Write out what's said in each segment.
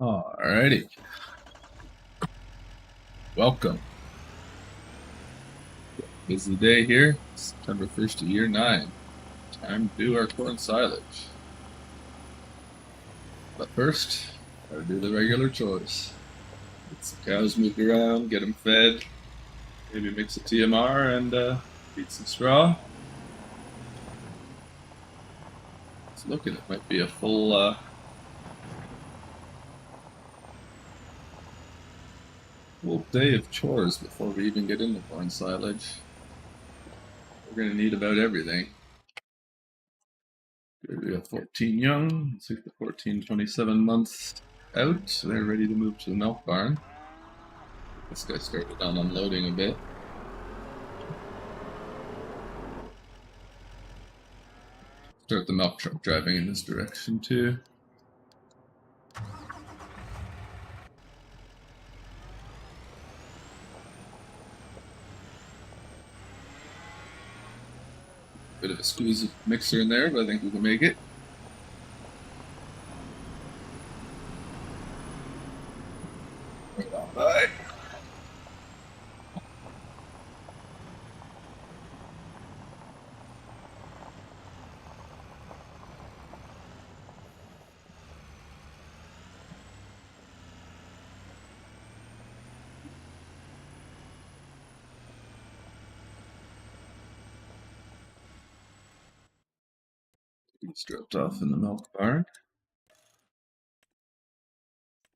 Alrighty, welcome. Busy day here, September 1st of year 9. Time to do our corn silage. But first, gotta do the regular chores. Get some cows moved around, get them fed, maybe mix a TMR and feed some straw. It's looking, it might be a full day of chores before we even get into corn silage. We're gonna need about everything. Here we have 14 young, let's take the 14, 27 months out. They're ready to move to the milk barn. This guy started on unloading a bit. Start the milk truck driving in this direction too. Bit of a squeeze mixer in there, but I think we can make it. Right on by. He's dropped off in the milk barn.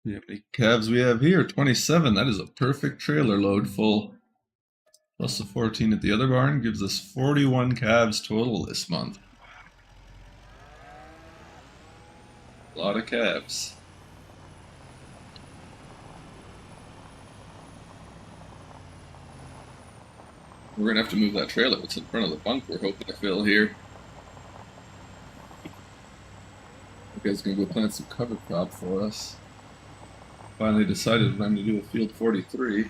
See how many calves we have here? 27. That is a perfect trailer load full. Plus the 14 at the other barn gives us 41 calves total this month. A lot of calves. We're gonna have to move that trailer. It's in front of the bunk we're hoping to fill here. You guys gonna go plant some cover crop for us. Finally decided I'm going to do a field 43.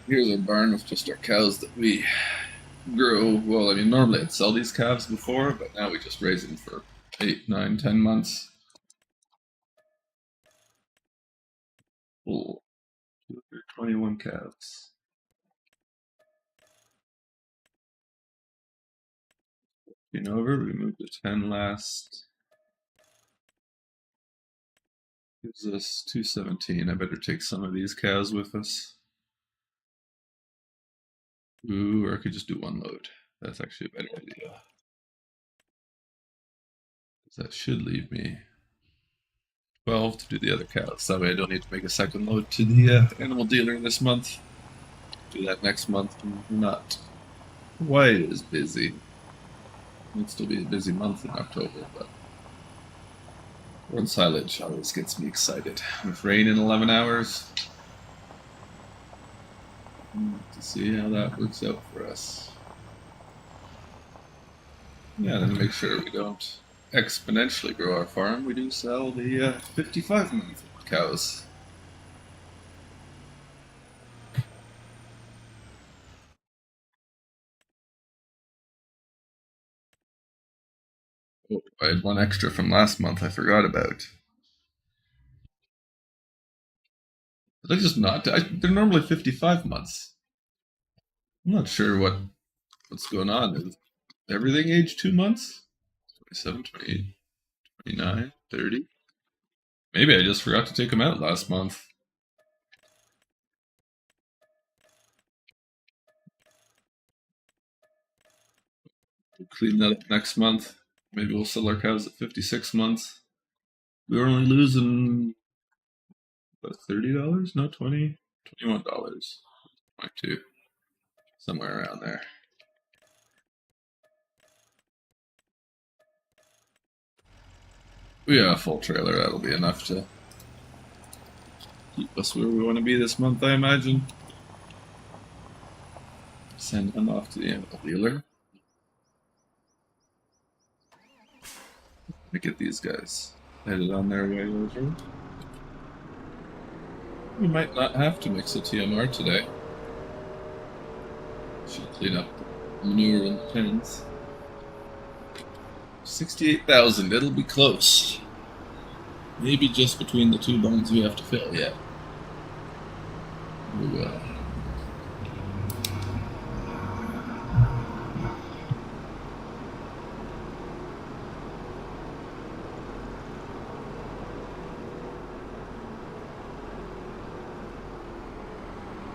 Here's our barn with just our cows that we grow. Well, I mean, normally I'd sell these calves before, but now we just raise them for 8, 9, 10 months. Full 21 calves. Over, we moved to 10 last. Gives us 217. I better take some of these cows with us. Ooh, or I could just do one load. That's actually a better idea. That should leave me 12 to do the other cows. That way I don't need to make a second load to the animal dealer this month. Do that next month. I'm not quite as busy. It'll still be a busy month in October, but corn silage always gets me excited. With rain in 11 hours, to see how that works out for us. Yeah, then to make sure we don't exponentially grow our farm, we do sell the 55-month cows. Oh, I had one extra from last month I forgot about. Did I just not? They're normally 55 months. I'm not sure what's going on. Is everything aged 2 months? 27, 28, 29, 30. Maybe I just forgot to take them out last month. We'll clean that up next month. Maybe we'll sell our cows at 56 months. We were only losing about $30? No, $20, $21. 22, somewhere around there. We got a full trailer. That'll be enough to keep us where we want to be this month, I imagine. Send him off to the animal dealer. To get these guys headed on their way over. We might not have to mix a TMR today. Should clean up the manure in the pens. 68,000. It'll be close. Maybe just between the two barns we have to fill yet. Ooh,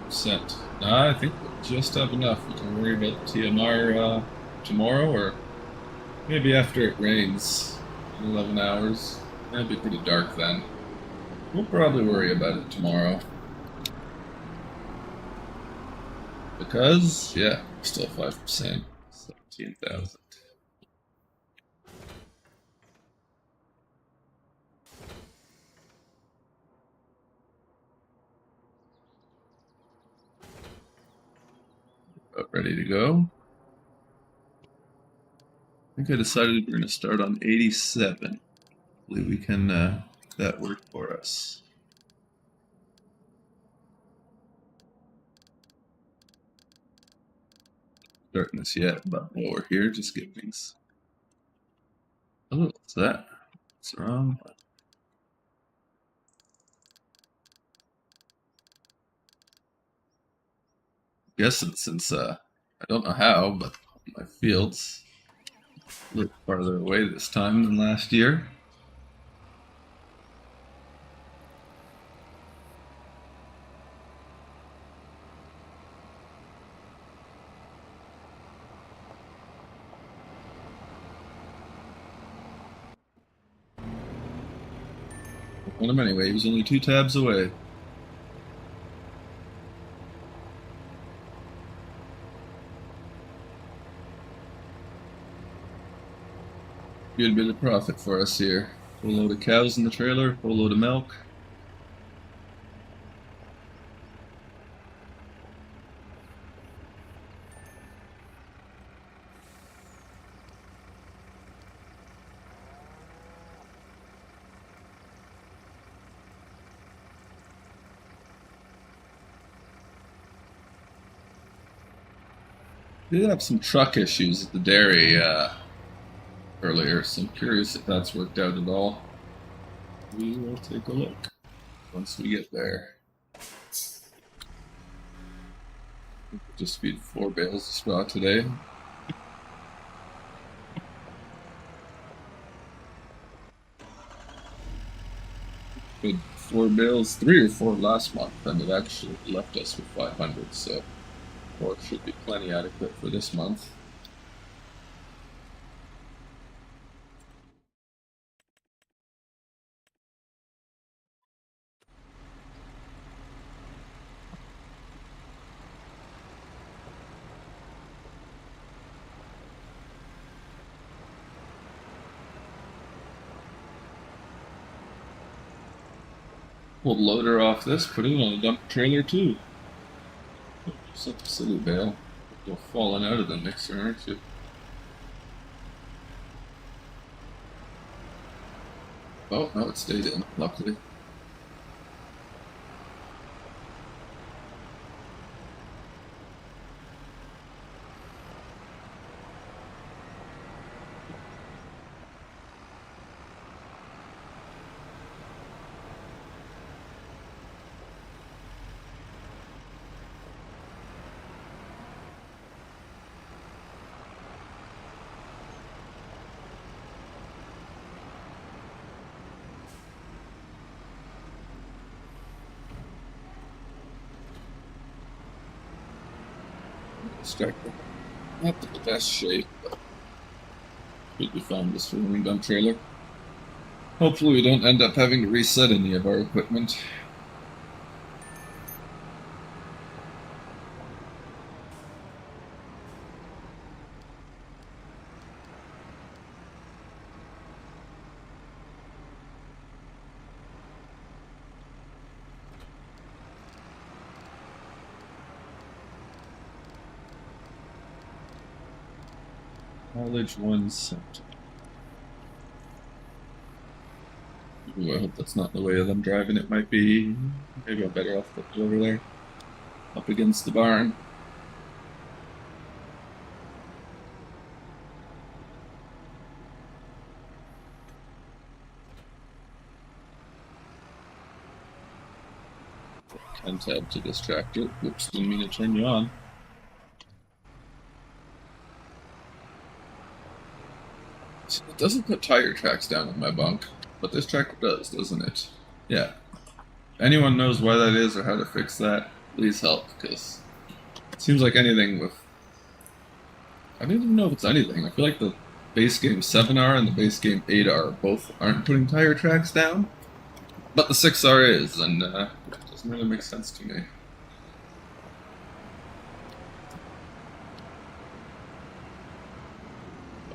Percent. Nah, I think we'll just have enough. We can worry about TMR tomorrow, or maybe after it rains in 11 hours. It'll be pretty dark then. We'll probably worry about it tomorrow. Because, yeah, still 5%. 17,000. About ready to go. I think I decided we're going to start on 87. Hopefully we can make that work for us. Starting this yet, but lower here, just get things. Oh, what's that? What's wrong? I'm guessing since I don't know how, but my fields a little farther away this time than last year. Want him anyway, he was only 2 tabs away. Good bit of profit for us here. Full load of cows in the trailer, full load of milk. We did have some truck issues at the dairy earlier, so I'm curious if that's worked out at all. We will take a look once we get there. Just feed 4 bales of straw today. Good 4 bales, 3 or 4 last month, and it actually left us with 500, so 4 should be plenty adequate for this month. We'll load her off this, put it on a dump trailer too. Just a silly bale. You're falling out of the mixer, aren't you? Oh, no, it stayed in, luckily. Extractor. Not the best shape, but should be fine with this rolling dump trailer. Hopefully we don't end up having to reset any of our equipment. Silage 1 cent. Ooh, I hope that's not in the way of them driving. It might be. Maybe I'm better off putting it over there. Up against the barn. And tab to distract it. Whoops, didn't mean to turn you on. It doesn't put tire tracks down in my bunk, but this tractor does, doesn't it? Yeah. If anyone knows why that is or how to fix that, please help, because it seems like anything with... I don't even know if it's anything. I feel like the base game 7R and the base game 8R both aren't putting tire tracks down, but the 6R is, and it doesn't really make sense to me.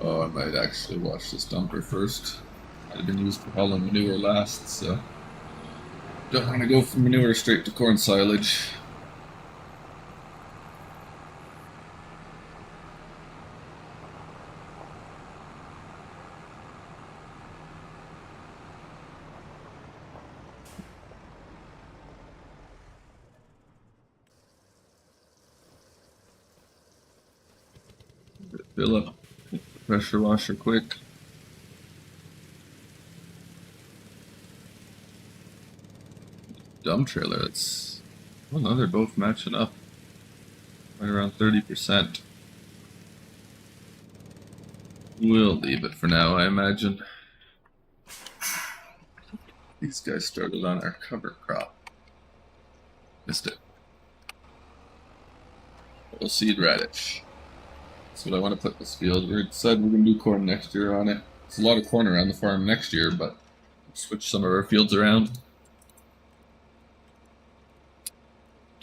Oh, I might actually watch this dumper first. Might have been used for hauling manure last, so don't want to go from manure straight to corn silage. Fill up the pressure washer quick. Dump trailer, it's... Well, no, they're both matching up. Right around 30%. We'll leave it for now, I imagine. These guys started on our cover crop. Missed it. Oilseed radish. That's what I want to put this field. We decided we're going to do corn next year on it. There's a lot of corn around the farm next year, but we'll switch some of our fields around.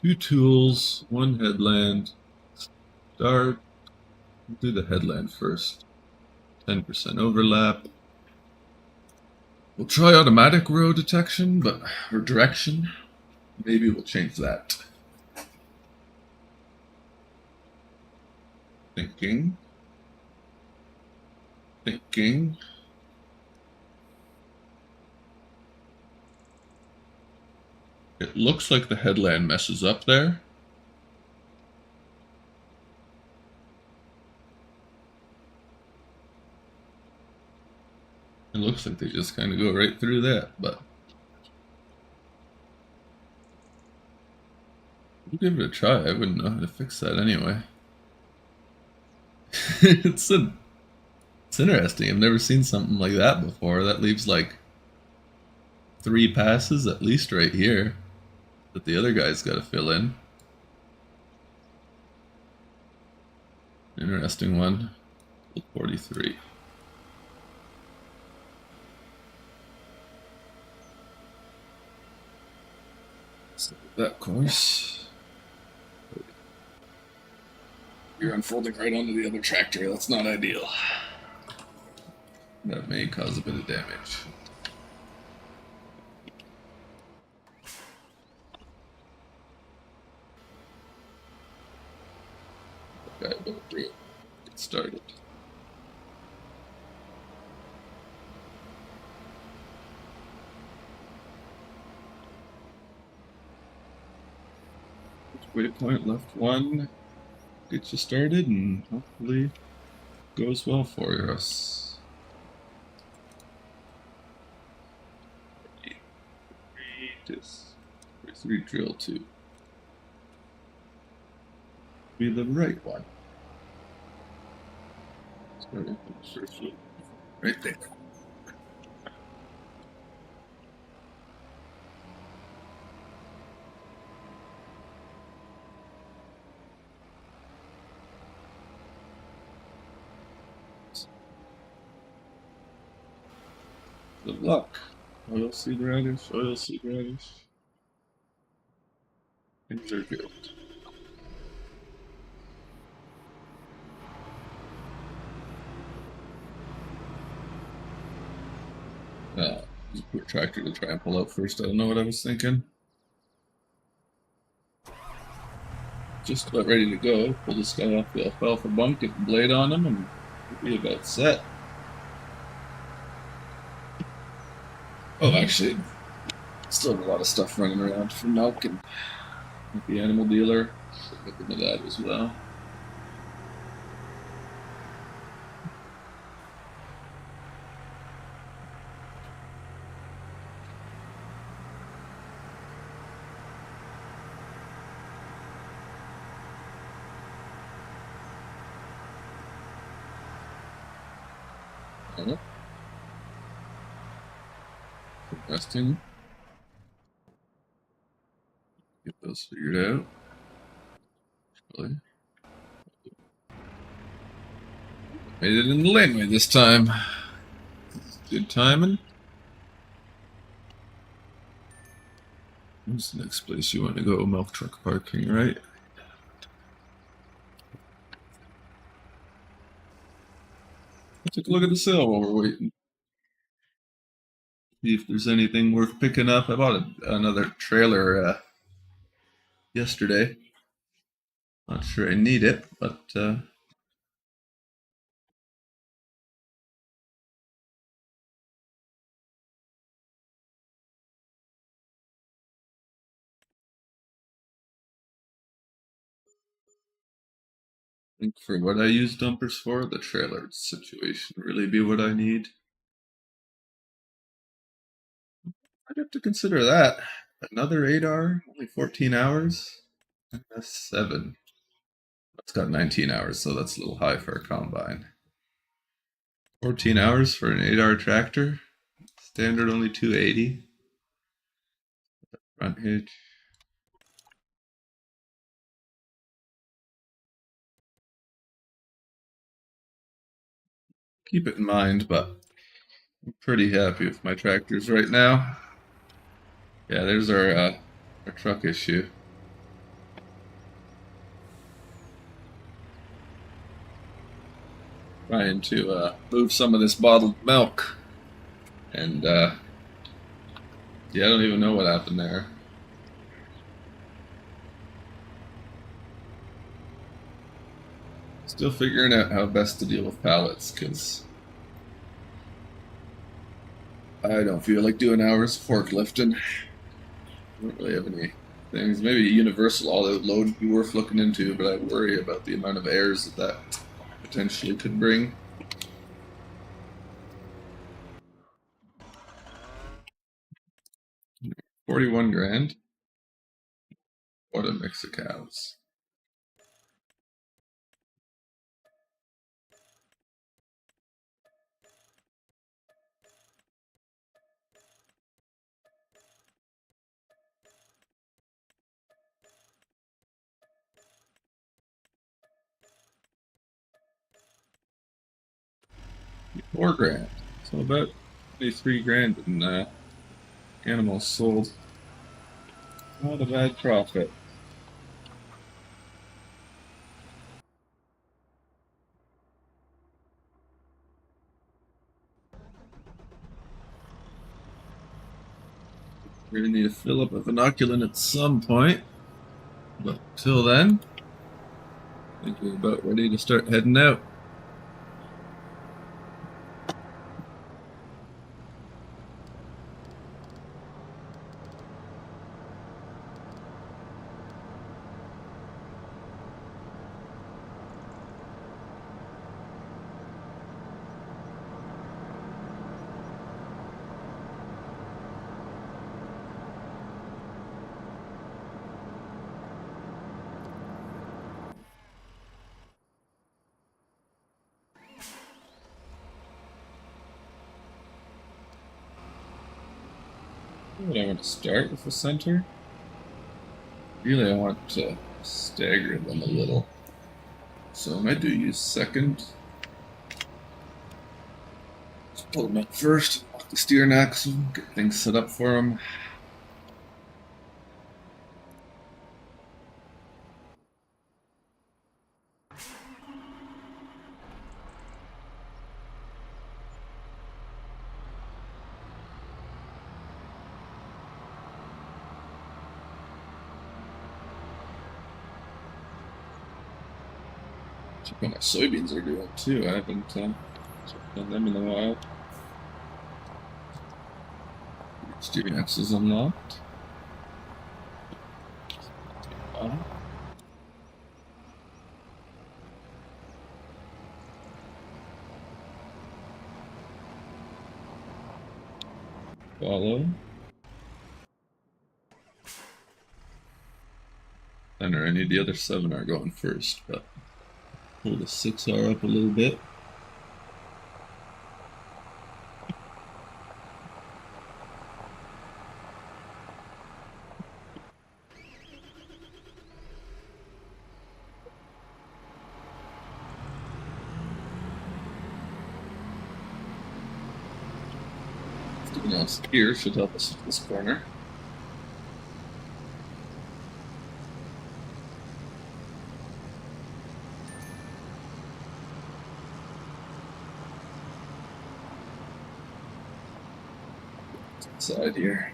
2 tools, 1 headland. Start. We'll do the headland first. 10% overlap. We'll try automatic row detection, or direction. Maybe we'll change that. Thinking. It looks like the headland messes up there. It looks like they just kind of go right through that, but we'll give it a try. I wouldn't know how to fix that anyway. It's interesting. I've never seen something like that before. That leaves like 3 passes at least right here that the other guy's got to fill in. Interesting one. 43. So that course. You're unfolding right onto the other tractor. That's not ideal. That may cause a bit of damage. Okay, better do it. Get started. Waypoint left 1. Get you started and hopefully goes well for us. 3 drill 2. Be the right one. Starting from the first one. Right there. Good luck. Oilseed radish, oilseed radish. Things are good. Use a quick tractor to try and pull out first. I don't know what I was thinking. Just about ready to go. Pull this guy off the alfalfa bunk, get the blade on him, and we'll be about set. Oh, actually, still have a lot of stuff running around for milk and the animal dealer. So look into that as well. Oh, interesting. Get those figured out. Really. Made it in the laneway this time. Good timing. Where's the next place you want to go? Milk truck parking, right? Let's take a look at the sale while we're waiting. See if there's anything worth picking up. I bought another trailer yesterday. Not sure I need it, but I think for what I use dumpers for, the trailer situation really be what I need. I'd have to consider that. Another 8R, only 14 hours. That's 7. It's got 19 hours, so that's a little high for a combine. 14 hours for an 8R tractor. Standard only 280. Front hitch. Keep it in mind, but I'm pretty happy with my tractors right now. Yeah, there's our truck issue. Trying to move some of this bottled milk, and yeah, I don't even know what happened there. Still figuring out how best to deal with pallets, because I don't feel like doing hours of forklifting. I don't really have any things. Maybe universal all-out load would be worth looking into, but I worry about the amount of errors that potentially could bring. $41,000. What a mix of cows. $4,000. So about $23,000 in animals sold. Not a bad profit. We're gonna need to fill up with inoculant at some point, but till then, I think we're about ready to start heading out. Would I want to start with the center? Really, I want to stagger them a little. So I might use second. Just pull them up first, lock the steering axle, get things set up for them. Check how my soybeans are doing too. I haven't checked on them in a while. Steering axle's unlocked. Follow. Center. I need the other 7R going first, but pull the 6R up a little bit. Now, here should help us with this corner. Side here.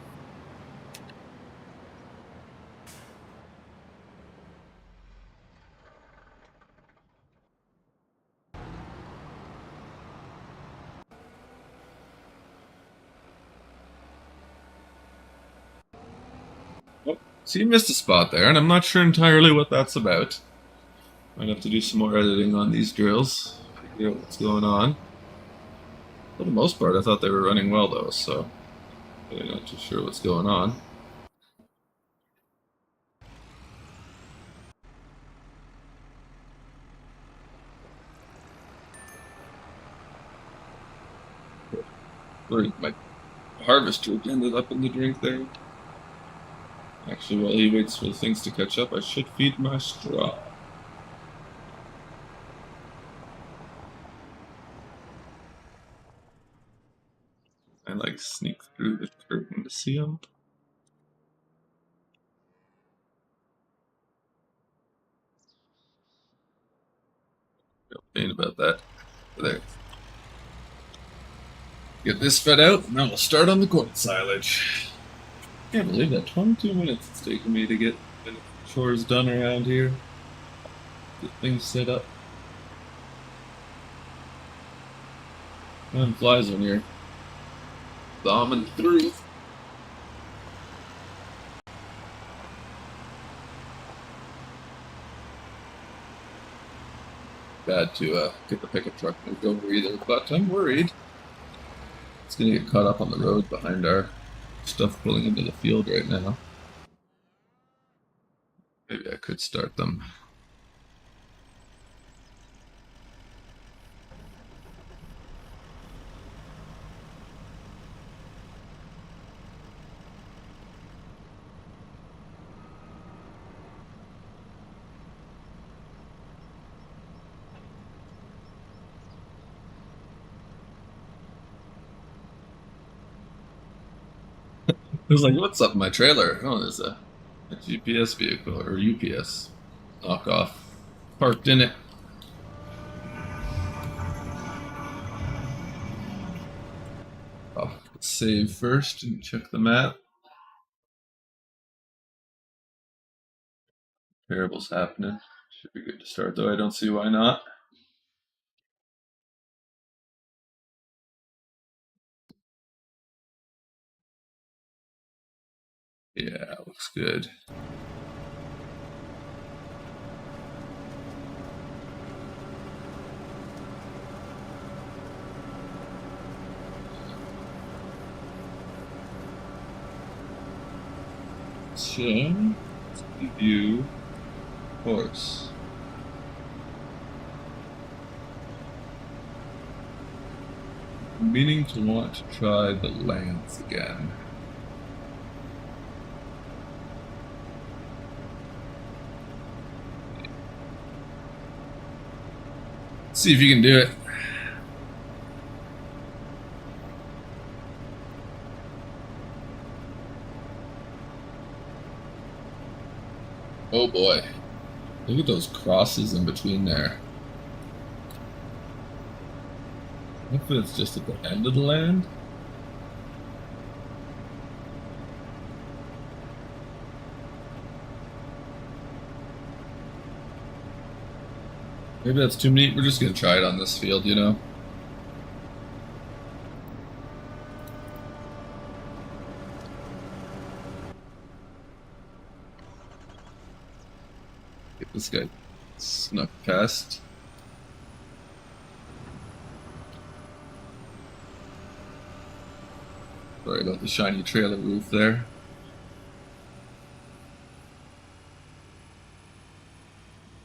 Oh, so you missed a spot there, and I'm not sure entirely what that's about. Might have to do some more editing on these drills, figure out what's going on. For the most part, I thought they were running well, though, so I'm not too sure what's going on. My harvester ended up in the drink there. Actually, while he waits for things to catch up, I should feed my straw. I like sneak through the curtain to see him. No pain about that. There. Get this fed out, and then we'll start on the corn silage. Can't believe that 22 minutes it's taken me to get the chores done around here. Get things set up. Time flies when you're bombing through. Bad to get the pickup truck moved over either, but I'm worried it's going to get caught up on the road behind our stuff pulling into the field right now. Maybe I could start them. I was like, what's up in my trailer? Oh, there's a GPS vehicle, or UPS knockoff, parked in it. Oh, let's save first and check the map. Variables happening. Should be good to start, though. I don't see why not. Yeah, looks good. So, let's review horse. I'm meaning to want to try the lands again. See if you can do it. Oh boy. Look at those crosses in between there. Hopefully it's just at the end of the land. Maybe that's too neat. We're just gonna try it on this field, you know? Get this guy snuck past. Sorry about the shiny trailer roof there.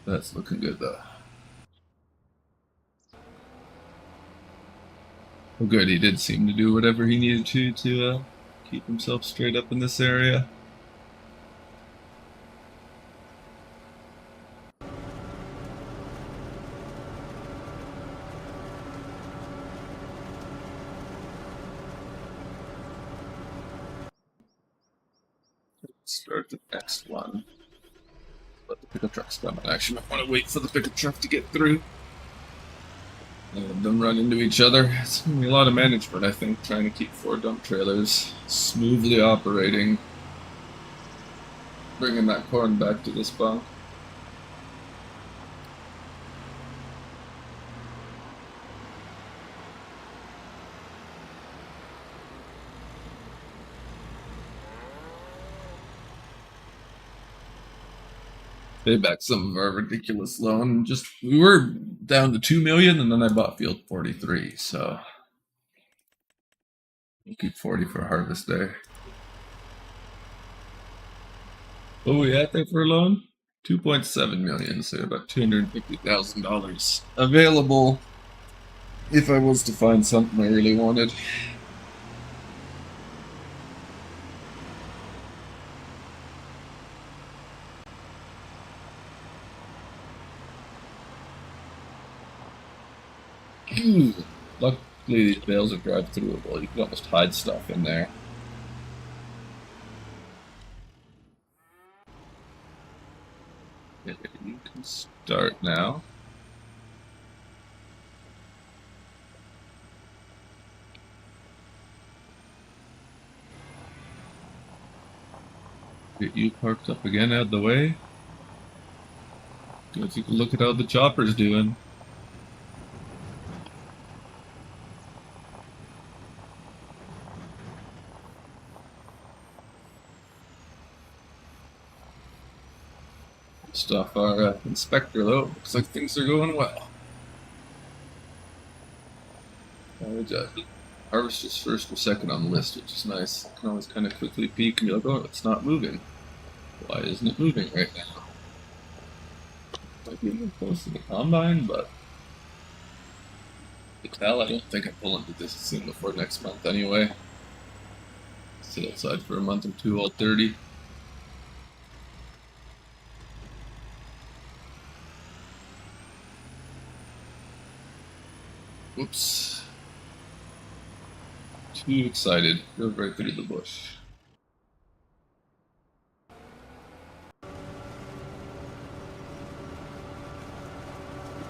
That's looking good though. Well, good. He did seem to do whatever he needed to keep himself straight up in this area. start the next one. But the pickup truck's coming. I actually might want to wait for the pickup truck to get through. And them run into each other. It's going to be a lot of management, I think, trying to keep 4 dump trailers smoothly operating. Bringing that corn back to this bunk. Pay back some of our ridiculous loan. We were down to 2 million, and then I bought field 43, so we'll keep 40 for harvest day. What were we at there for a loan? 2.7 million, so about $250,000 available if I was to find something I really wanted. Luckily, these bales are drive-throughable. You can almost hide stuff in there. Yeah, you can start now. Get you parked up again out of the way. Go take a look at how the chopper's doing. Stuff our inspector though. Looks like things are going well. Harvester's first or second on the list, which is nice. I can always kind of quickly peek and be like, oh, it's not moving. Why isn't it moving right now? Might be more close to the combine, but I don't think I pull into this soon before next month anyway. Sit outside for a month or two, all 30. Whoops. Too excited. Drove right through the bush.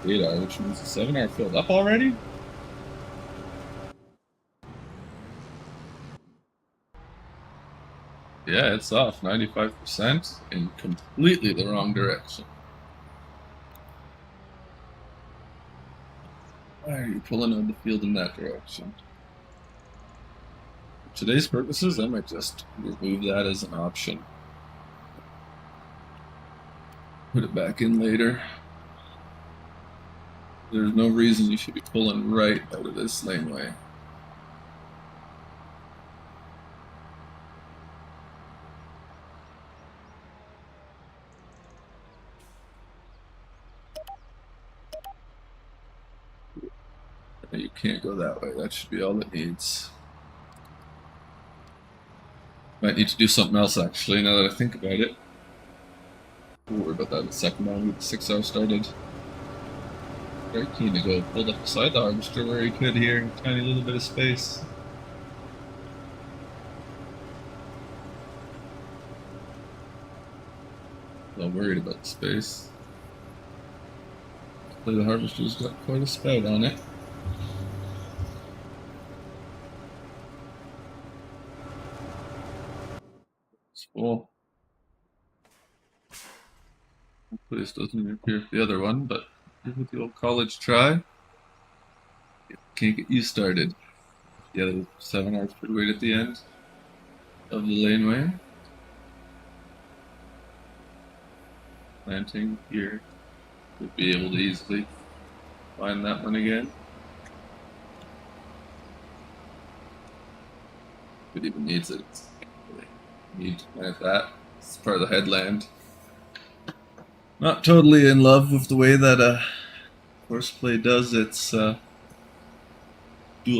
Radar, which means the 7R filled up already? Yeah, it's off 95% in completely the wrong direction. Why are you pulling on the field in that direction? For today's purposes, I might just remove that as an option. Put it back in later. There's no reason you should be pulling right out of this laneway. You can't go that way. That should be all it needs. Might need to do something else actually, now that I think about it. We'll worry about that in a second. Now the 6R started. Very keen to go pulled up beside the harvester where he could here. Tiny little bit of space. Not worried about the space. The harvester's got quite a spout on it. It's full. Hopefully this doesn't interfere with the other one, but give it the old college try. Can't get you started. The other 7Rs could wait at the end of the laneway. Planting here. Would be able to easily find that one again. It even needs it. Need to plant that. It's part of the headland. Not totally in love with the way that Horseplay does its dual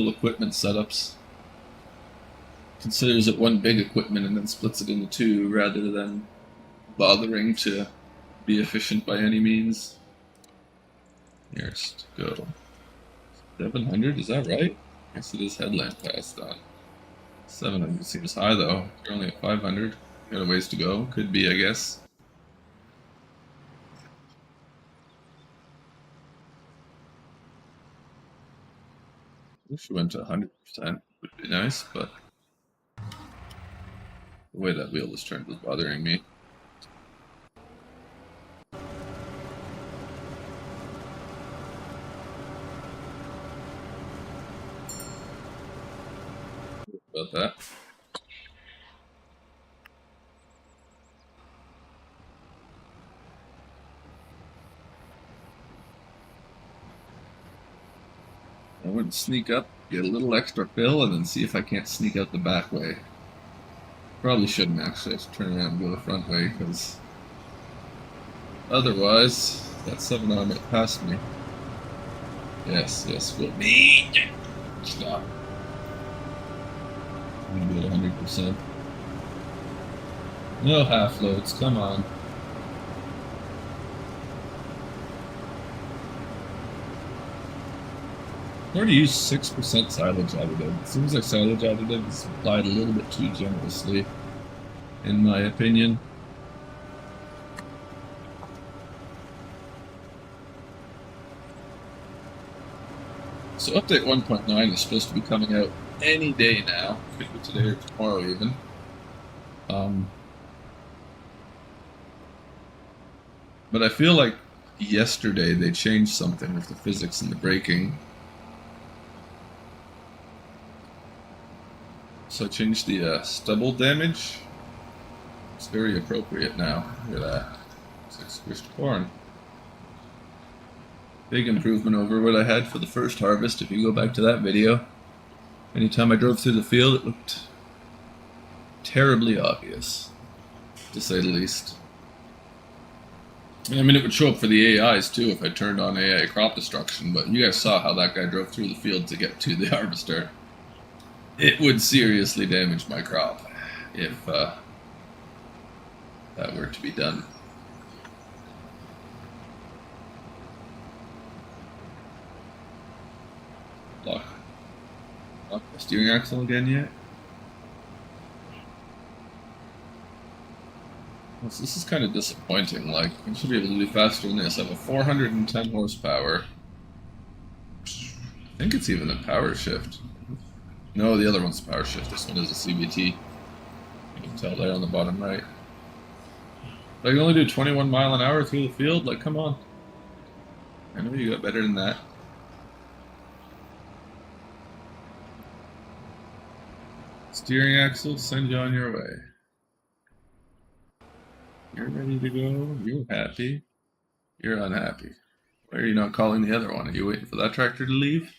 equipment setups. Considers it one big equipment and then splits it into two rather than bothering to be efficient by any means. Here's to go. 700, is that right? Yes, it is headland passed on. 700 seems high though. You're only at 500. Got a ways to go. Could be, I guess. Wish we went to 100%. Would be nice, but the way that wheel was turned was bothering me. About that. I would sneak up, get a little extra fill, and then see if I can't sneak out the back way. Probably shouldn't actually. I should turn around and go the front way, because otherwise, that 7R might pass me. Yes, will me. Stop. I'm gonna do it 100%. No half loads, come on. I already used 6% silage additive. It seems like silage additive is applied a little bit too generously, in my opinion. So update 1.9 is supposed to be coming out any day now. Could be today or tomorrow even. But I feel like yesterday they changed something with the physics and the braking. So I changed the stubble damage. It's very appropriate now. Look at that. It's like squished corn. Big improvement over what I had for the first harvest. If you go back to that video, anytime I drove through the field, it looked terribly obvious, to say the least. I mean, it would show up for the AIs too if I turned on AI crop destruction, but you guys saw how that guy drove through the field to get to the harvester. It would seriously damage my crop if that were to be done. Lock the steering axle again yet? This is kind of disappointing. Like, I should be able to do faster than this. I have a 410 horsepower. I think it's even a power shift. No, the other one's a power shift. This one is a CVT. You can tell there on the bottom right. I can only do 21 mile an hour through the field? Like, come on. I know you got better than that. Steering axle, send you on your way. You're ready to go. You're happy. You're unhappy. Why are you not calling the other one? Are you waiting for that tractor to leave?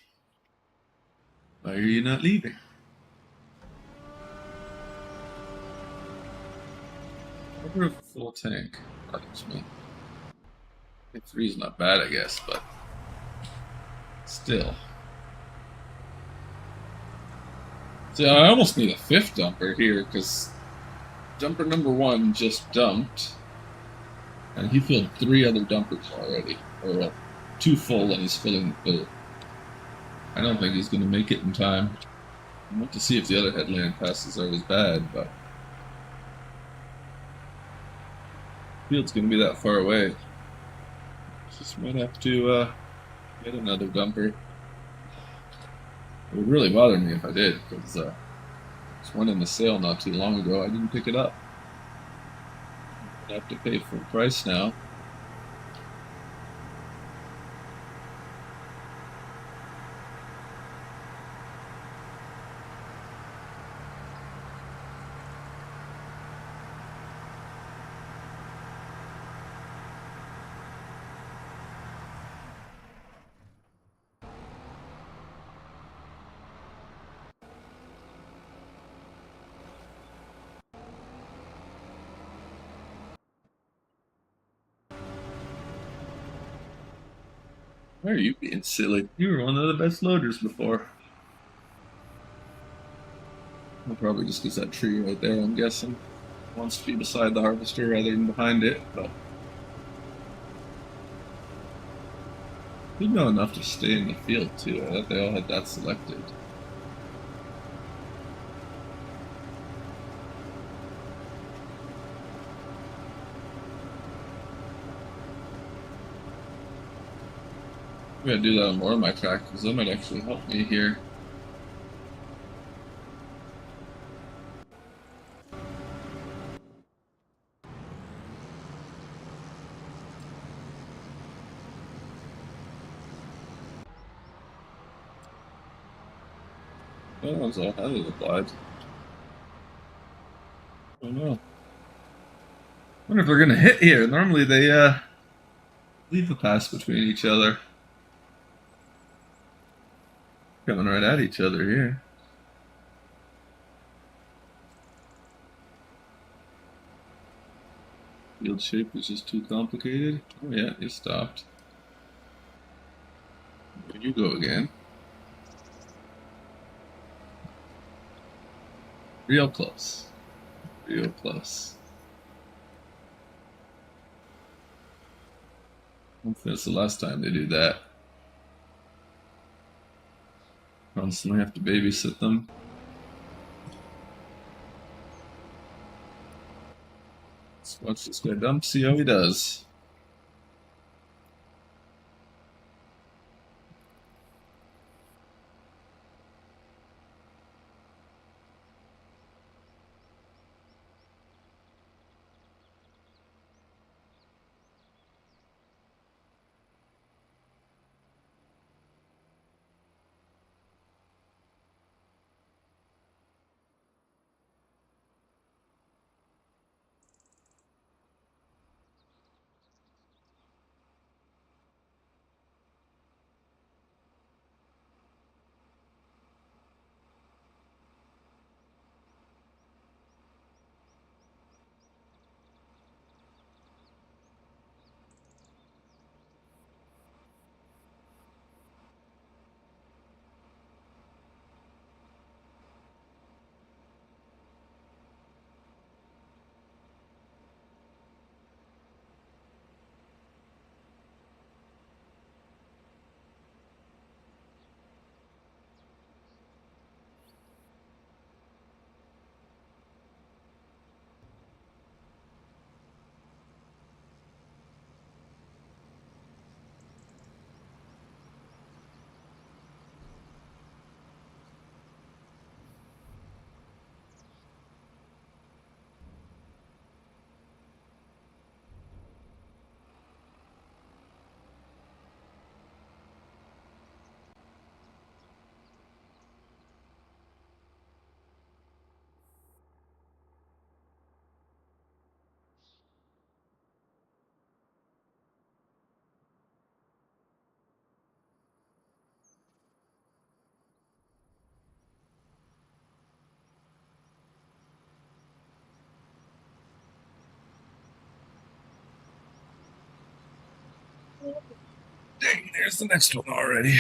Why are you not leaving? Over a full tank. Bothers me. I think 3's not bad, I guess, but still. See, I almost need a 5th dumper here, because dumper number 1 just dumped, and he filled 3 other dumpers already. Or, well, 2 full, and he's filling the 3rd. I don't think he's going to make it in time. I want to see if the other headland passes are as bad, but the field's going to be that far away. Just might have to get another dumper. It would really bother me if I did, because there's one in the sale not too long ago. I didn't pick it up. I have to pay full price now. Why are you being silly? You were one of the best loaders before. Well, probably just because that tree right there, I'm guessing, wants to be beside the harvester rather than behind it, but you'd know enough to stay in the field too. I thought they all had that selected. I'm gonna do that on more of my tractors. That might actually help me here. That one's all highly applied. I don't know. I wonder if they're gonna hit here. Normally they leave the pass between each other. Coming right at each other here. Field shape is just too complicated. Oh yeah, you stopped. There you go again. Real close. Real close. Hopefully that's the last time they do that. Constantly have to babysit them. Let's watch this guy dump, see how he does. Dang, there's the next one already.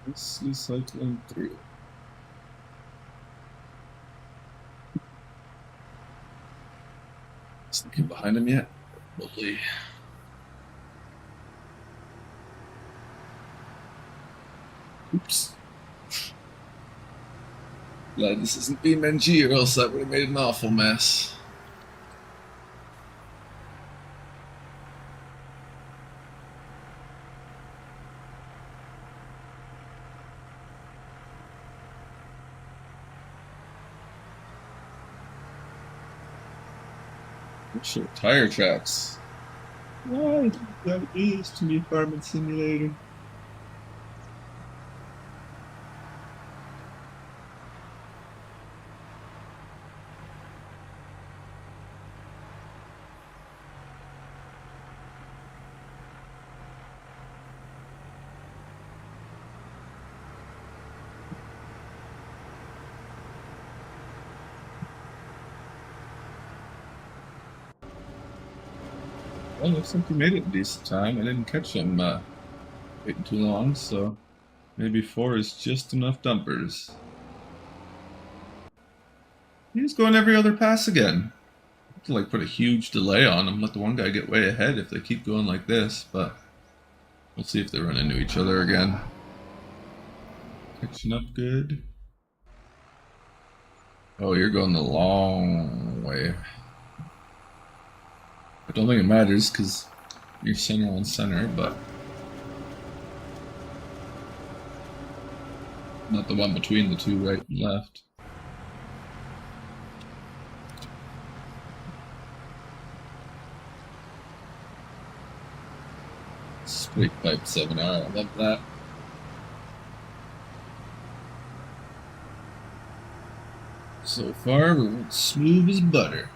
Let's see cycling through. Sneaking behind him yet? Probably. Oops. Glad this isn't BeamNG, or else that would have made an awful mess. Sure, tire tracks. Why that is to me Farming Simulator? Well, looks like you made it a decent time. I didn't catch him waiting too long, so maybe 4 is just enough dumpers. He's going every other pass again. I have to like put a huge delay on him, let the one guy get way ahead if they keep going like this, but we'll see if they run into each other again. Catching up good. Oh, you're going the long way. I don't think it matters because You're center on center, but not the one between the two, right and left. Straight pipe 7R, I love that. So far, we're smooth as butter.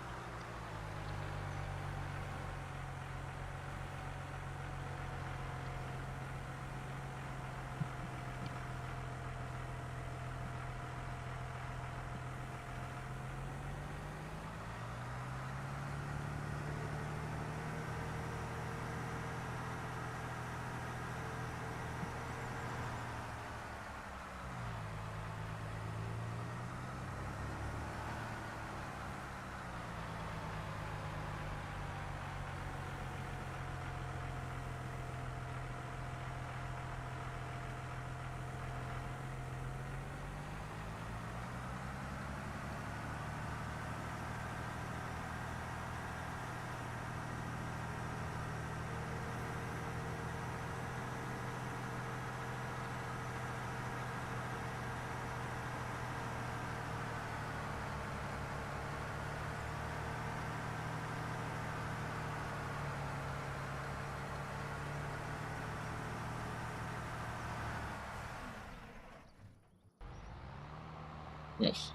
Yes.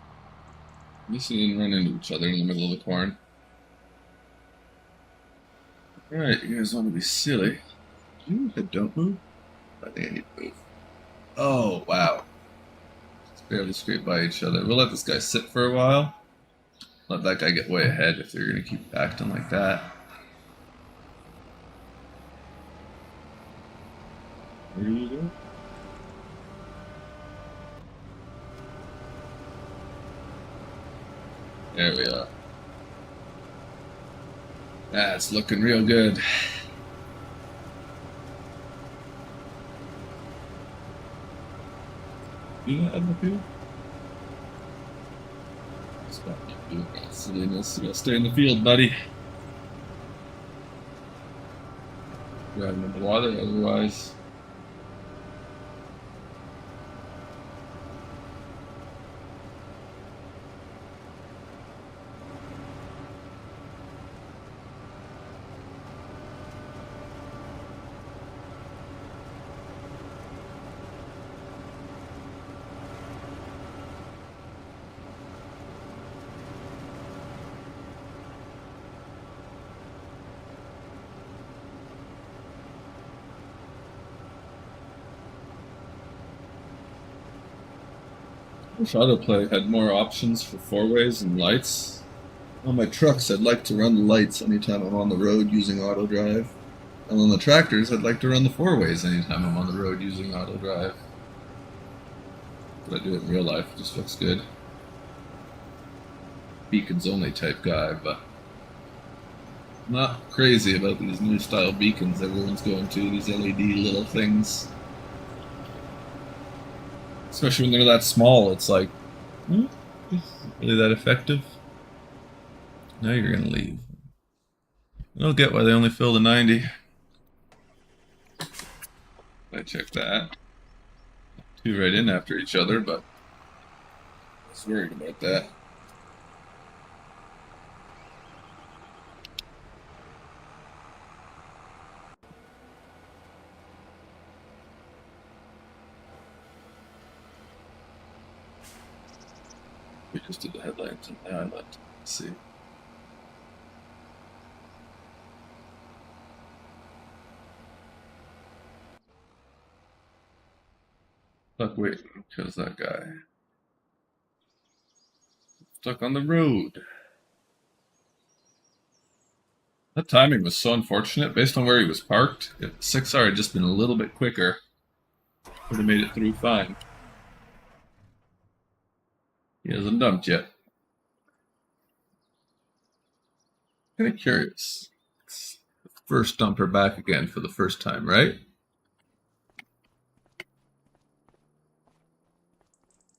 At least we didn't run into each other in the middle of the corn. Alright, you guys want to be silly. You don't move? I think I need to move. Oh, wow. Just barely scrape by each other. We'll let this guy sit for a while. Let that guy get way ahead if they're going to keep acting like that. Where are you going? There we are. That's looking real good. You not have the field? Stop doing that silliness. You gotta stay in the field, buddy. Driving in the water, otherwise. I wish autoplay had more options for four-ways and lights. On my trucks, I'd like to run the lights anytime I'm on the road using auto drive. And on the tractors, I'd like to run the four-ways anytime I'm on the road using auto drive. But I do it in real life, it just looks good. Beacons only type guy, but not crazy about these new style beacons everyone's going to, these LED little things. Especially when they're that small, it's like, really that effective? Now you're gonna leave. I don't get why they only fill the 90. I checked that. Two right in after each other, but I was worried about that. We just did the headlights and now I'd like to see. Stuck waiting because that guy stuck on the road. That timing was so unfortunate based on where he was parked. If 6R had just been a little bit quicker, would have made it through fine. He hasn't dumped yet. Kind of curious. It's the first dumper back again for the first time, right?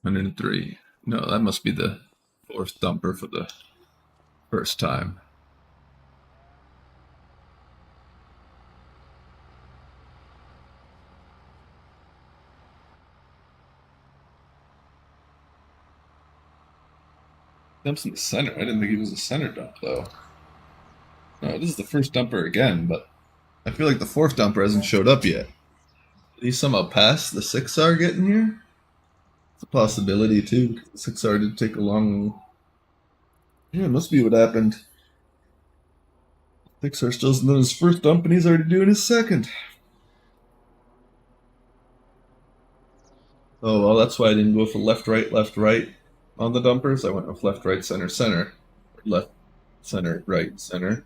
103. No, that must be the fourth dumper for the first time. Dumps in the center. I didn't think he was a center dump, though. No, this is the first dumper again, but I feel like the fourth dumper hasn't showed up yet. Did he somehow pass the 6R getting here? It's a possibility, too. The 6R did take a long... Yeah, it must be what happened. 6R still's done his first dump, and he's already doing his second. Oh, well, that's why I didn't go for left, right on the dumpers. I went with left, right, center, center. Left, center, right, center.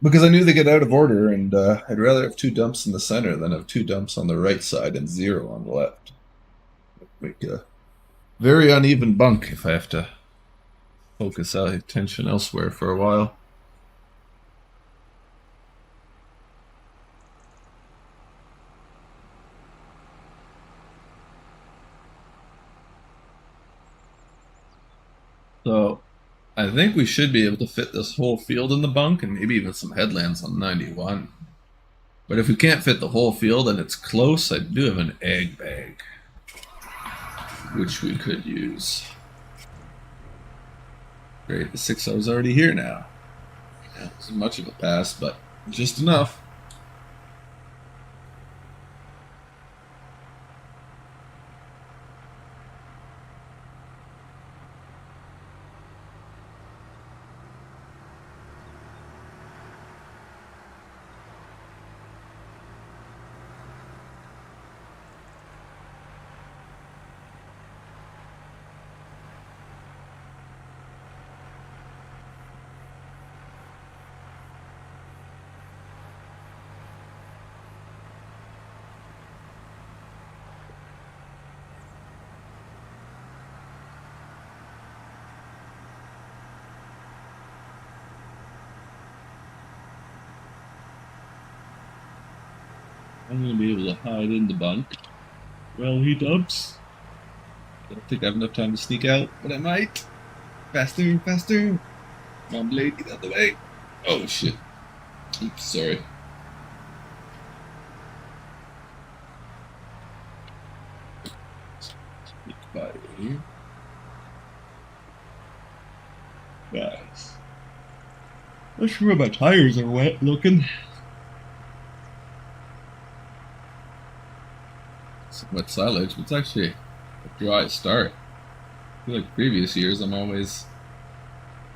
Because I knew they get out of order, and I'd rather have two dumps in the center than have two dumps on the right side and zero on the left. Make a very uneven bunk if I have to focus attention elsewhere for a while. So I think we should be able to fit this whole field in the bunk and maybe even some headlands on 91. But if we can't fit the whole field and it's close, I do have an egg bag, which we could use. Great, the 6R is already here now. Yeah, this is much of a pass, but just enough. I'm going to be able to hide in the bunk while he dumps. I don't think I have enough time to sneak out, but I might. Faster, faster. Come on, Blade, get out of the way. Oh, shit. Oops, sorry. Sneak by here. Guys. Not sure my tires are wet looking. Wet silage, but it's actually a dry start. I feel like previous years I'm always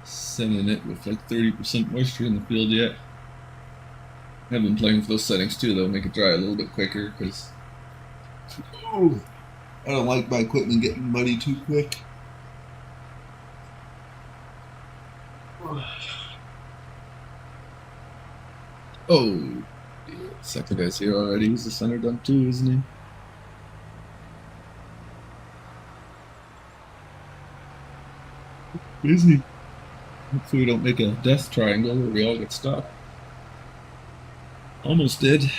sending it with like 30% moisture in the field yet. I've been playing with those settings too, though, make it dry a little bit quicker because I don't like my equipment getting muddy too quick. Oh, yeah, second guy's here already. He's the center dump too, isn't he? Busy. Hopefully we don't make a death triangle where we all get stuck. Almost did.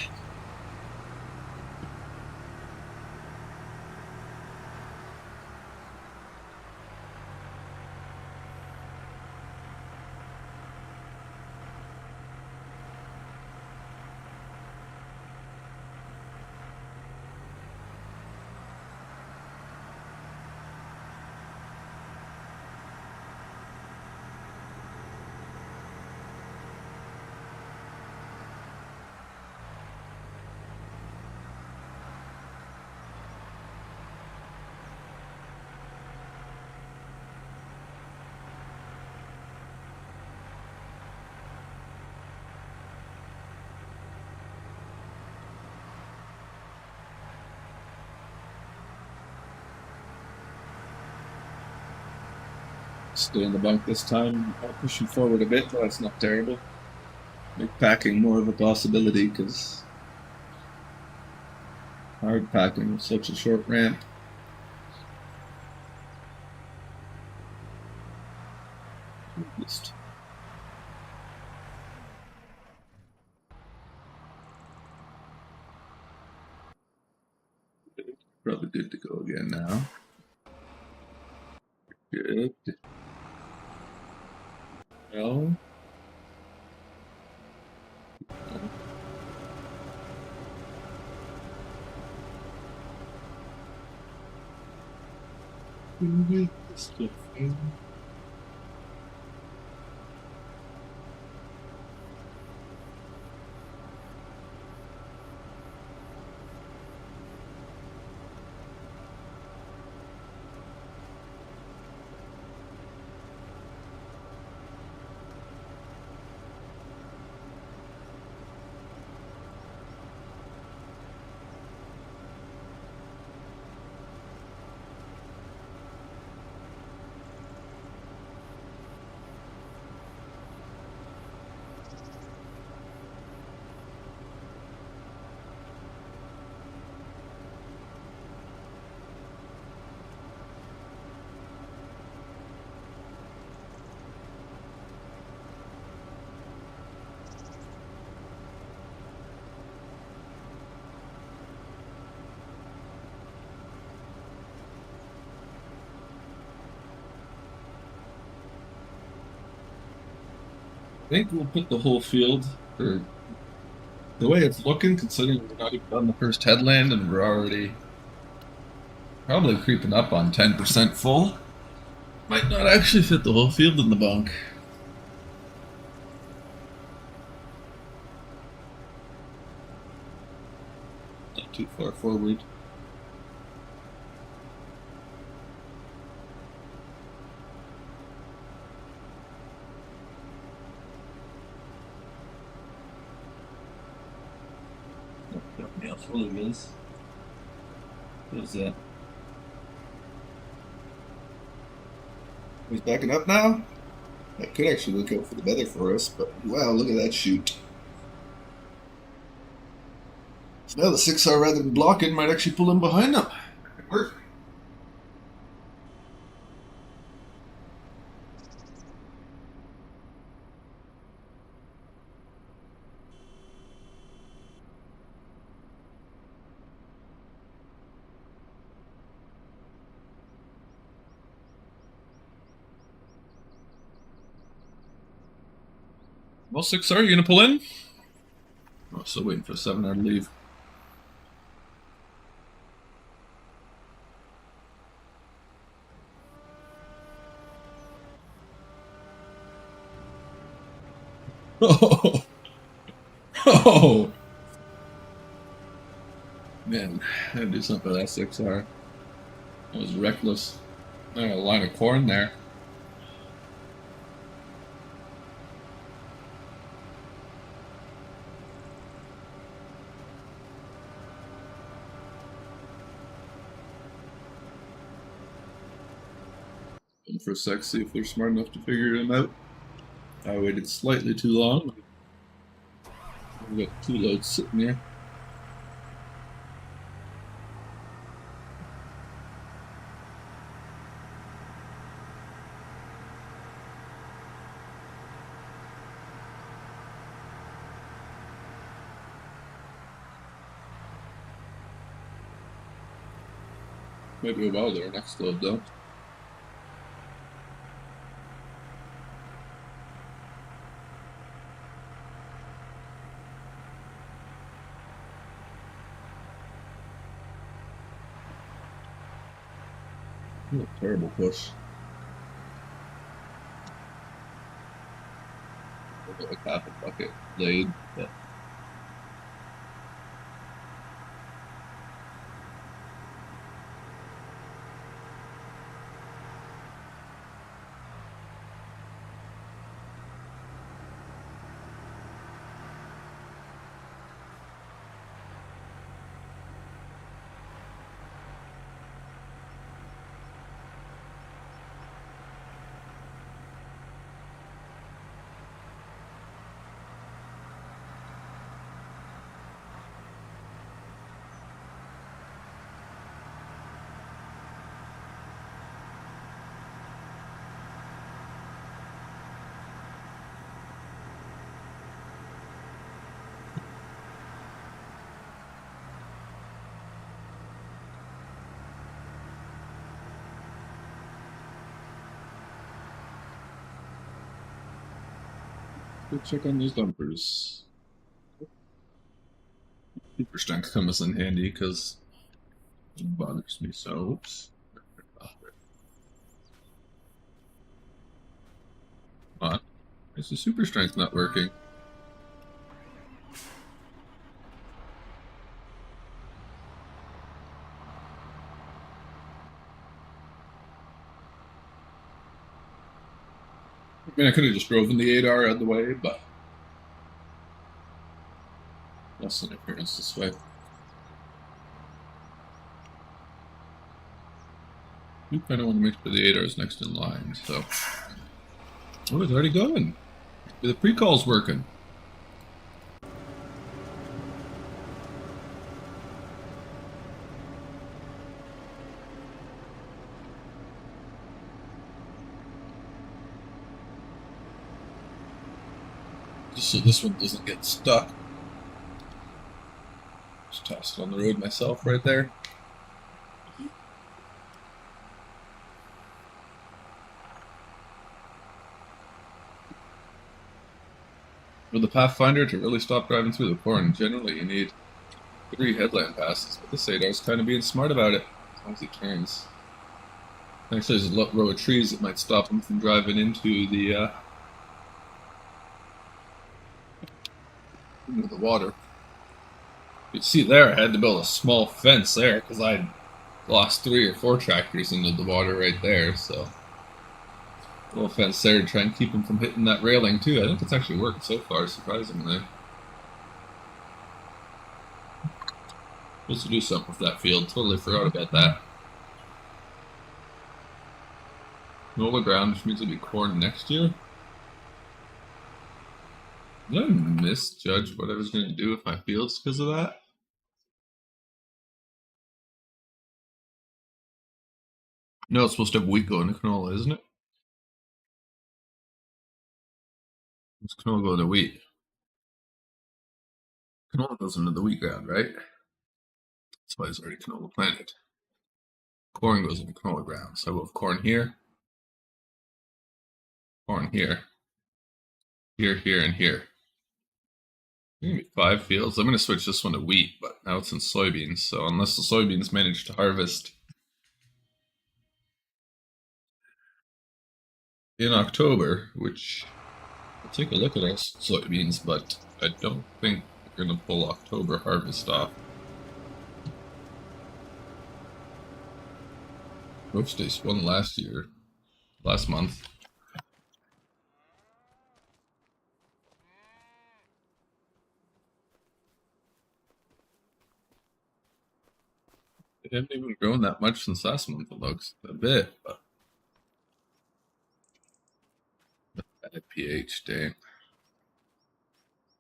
Stay in the bunk this time. I'll push him forward a bit, but that's not terrible. Make packing more of a possibility because hard packing with such a short ramp. Just probably good to go again now. Good. Well. Stuff in. think we'll put the whole field, or the way it's looking, considering we're not even on the first headland and we're already probably creeping up on 10% full. Might not actually fit the whole field in the bunk. Not too far forward. How full it is. What's that? He's backing up now? That could actually look out for the better for us, but wow, look at that shoot. So now the 6R, rather than blocking, might actually pull in behind them. That could work. Well, 6R, you gonna pull in? Oh, still waiting for 7R to leave. Oh, oh, man, I had to do something with that 6R. That was reckless. There, a line of corn there. And for a sec, see if they're smart enough to figure him out. I waited slightly too long. We got 2 loads sitting there. Might be a while there next load though. What a terrible push. Like half a bucket laid. But go check on these bumpers. Super strength comes in handy because it bothers me so. Oops. Come on. Is the super strength not working? I mean, I could have just driven the 8R out of the way, but less interference this way. I kind of want to make sure the 8R is next in line, so. Oh, it's already going. The pre-call's working. Just so this one doesn't get stuck. Just toss it on the road myself right there. With the Pathfinder, to really stop driving through the corn, generally you need 3 headland passes, but this Adar's kind of being smart about it, as long as he turns. Actually, there's a row of trees that might stop him from driving into the water. You see there, I had to build a small fence there, because I lost 3 or 4 tractors into the water right there, so... a little fence there to try and keep him from hitting that railing, too. I think it's actually worked so far, surprisingly. Supposed to do something with that field. Totally forgot about that. Canola ground, which means it'll be corn next year. Did I misjudge what I was going to do with my fields because of that? No, it's supposed to have wheat going to canola, isn't it? It's canola going to wheat. Canola goes into the wheat ground, right? That's why it's already canola planted. Corn goes into canola ground. So I will have corn here, here, and here. Maybe 5 fields. I'm going to switch this one to wheat, but now it's in soybeans. So unless the soybeans manage to harvest in October, which we'll take a look at our soybeans, but I don't think we're going to pull October harvest off. Growth stage 1 last month. They haven't even grown that much since last month, it looks. A bit, but... bad pH, dang.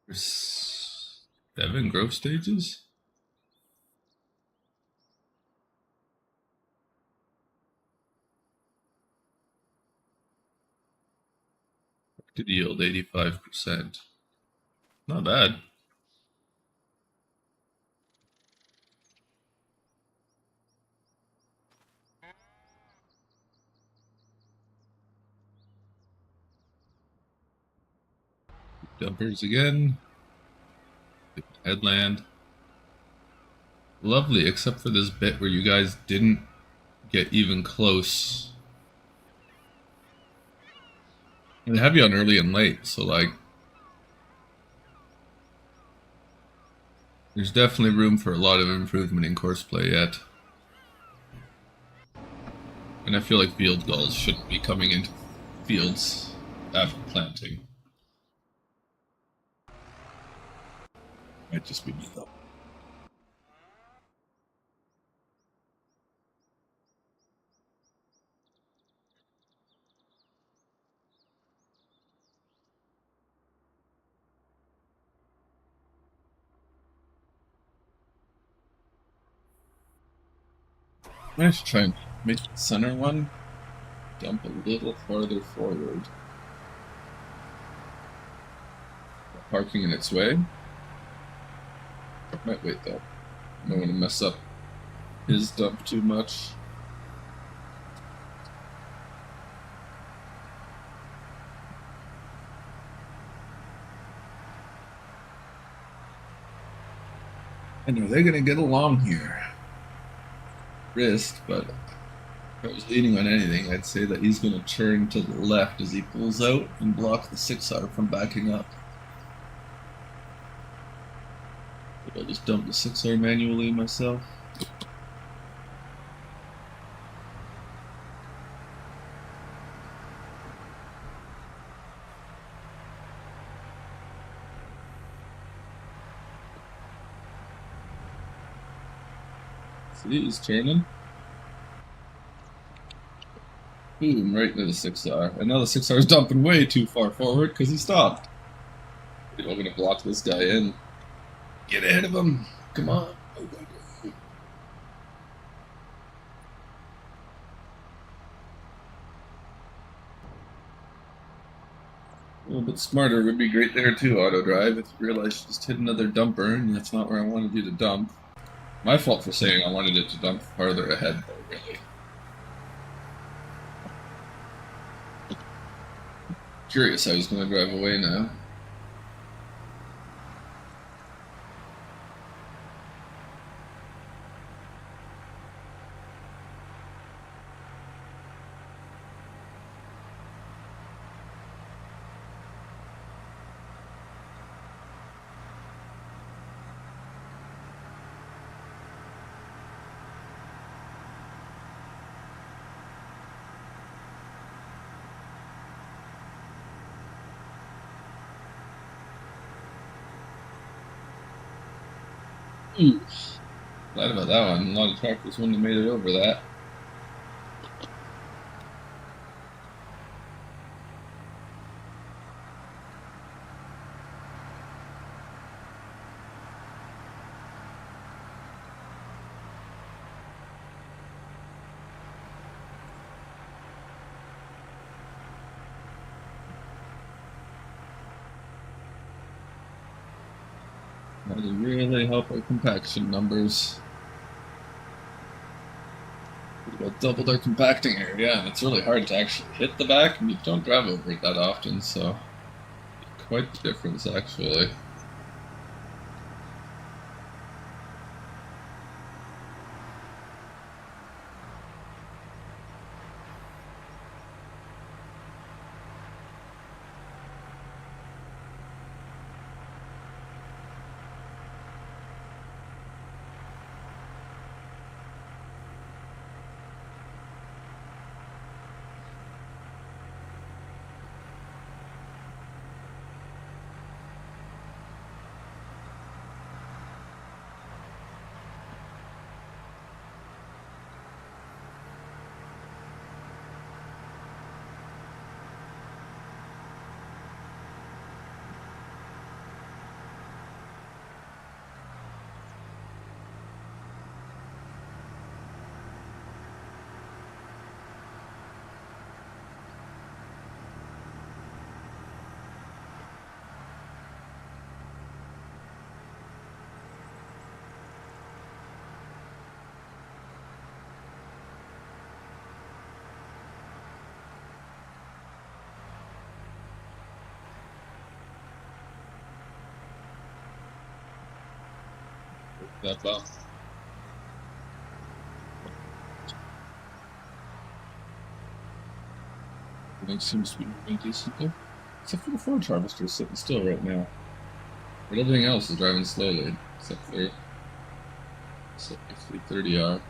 There's 7 growth stages? Could yield 85%. Not bad. Dumpers again. Headland. Lovely, except for this bit where you guys didn't get even close. They have you on early and late, so like... there's definitely room for a lot of improvement in course play yet. And I feel like field gulls shouldn't be coming into fields after planting. Might just be me though. I should try and make the center one dump a little farther forward. Parking in its way. Might wait though. I don't want to mess up his dump too much. And are they going to get along here? Wrist, but if I was leaning on anything, I'd say that he's going to turn to the left as he pulls out and block the 6R from backing up. But I'll just dump the 6R manually myself. See, he's turning. Boom, right into the 6R. And now the 6R is dumping way too far forward because he stopped. I'm going to block this guy in. Get ahead of him. Come on. A little bit smarter would be great there too, auto drive, if you realize you just hit another dumper and that's not where I wanted you to dump. My fault for saying I wanted it to dump farther ahead though, really. Curious how he's going to drive away now. Ooh, glad about that one. A lot of tractors wouldn't have made it over that. That would really help our compaction numbers. We've got doubled our compacting area, and it's really hard to actually hit the back, and you don't drive over it that often, so quite the difference actually. That bump. Everything seems to be moving decently. Except for the forage harvester sitting still right now. But everything else is driving slowly, except for 330R.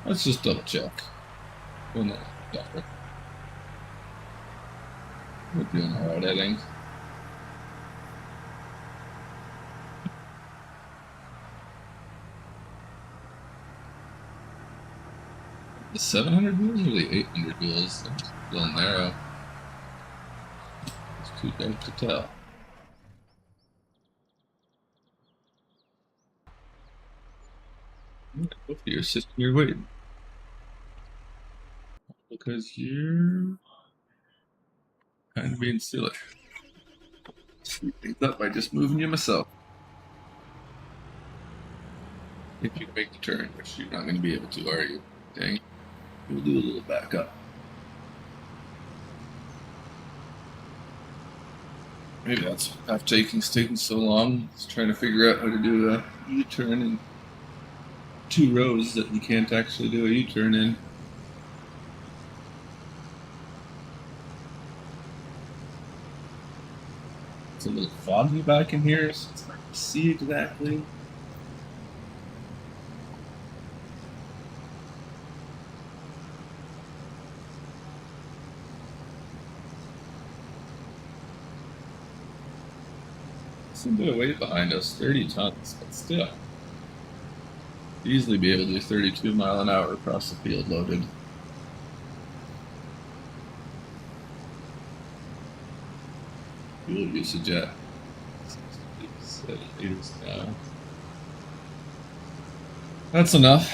Let's just double check. Well, no, better. We're doing alright, I think. The 700 wheels or the 800 wheels? It's a little narrow. It's too dark to tell. Hopefully you're sitting here waiting. Because you're kind of being silly. Speed things up by just moving you myself. If you make the turn, which you're not going to be able to, are you? Dang. We'll do a little back up. Maybe that's half taking so long. It's trying to figure out how to do a U-turn in 2 rows that you can't actually do a U-turn in. It's a little foggy back in here, so it's hard to see exactly. It's a bit of weight behind us, 30 tons, but still. Easily be able to do 32 mile an hour across the field loaded. Fuel usage at 7 liters now. That's enough.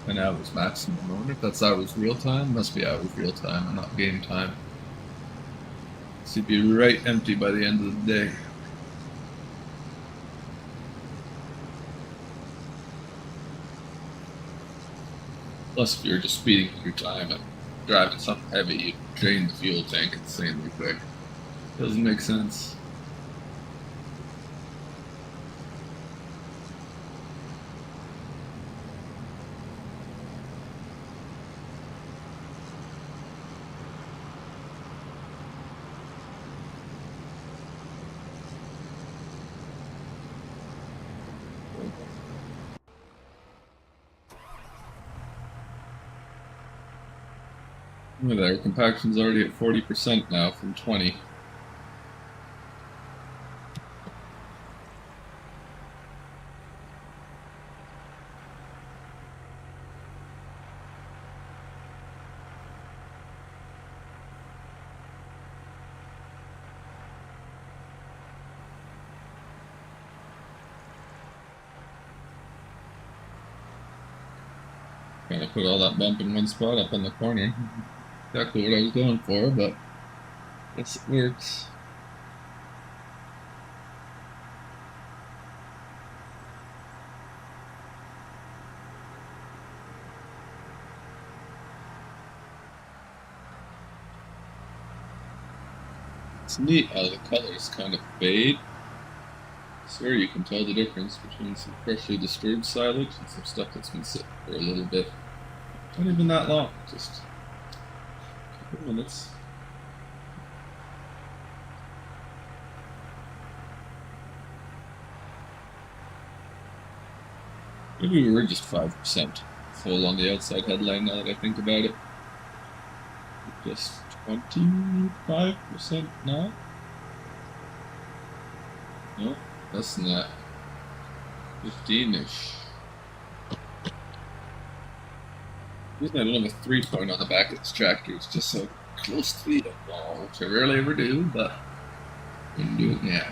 An hour's maximum. I wonder if that's hours real time. Must be hours real time and not game time. So you'd be right empty by the end of the day. Plus, if you're just speeding through time and driving something heavy, you drain the fuel tank insanely quick. Doesn't make sense. Look at that, our compaction's already at 40% now from 20. Kind of put all that bump in one spot up on the corner. Exactly what I was going for, but I guess it works. It's neat how the colors kind of fade. I swear you can tell the difference between some freshly disturbed silage and some stuff that's been sitting for a little bit. Not even that long, just a couple minutes. Maybe we were just 5% full on the outside headline now that I think about it. Just 25% now? No, less than that. 15-ish. The reason I don't have a 3-point on the back of this tractor is just so close to the ball, which I rarely ever do, but I'm going to do it now.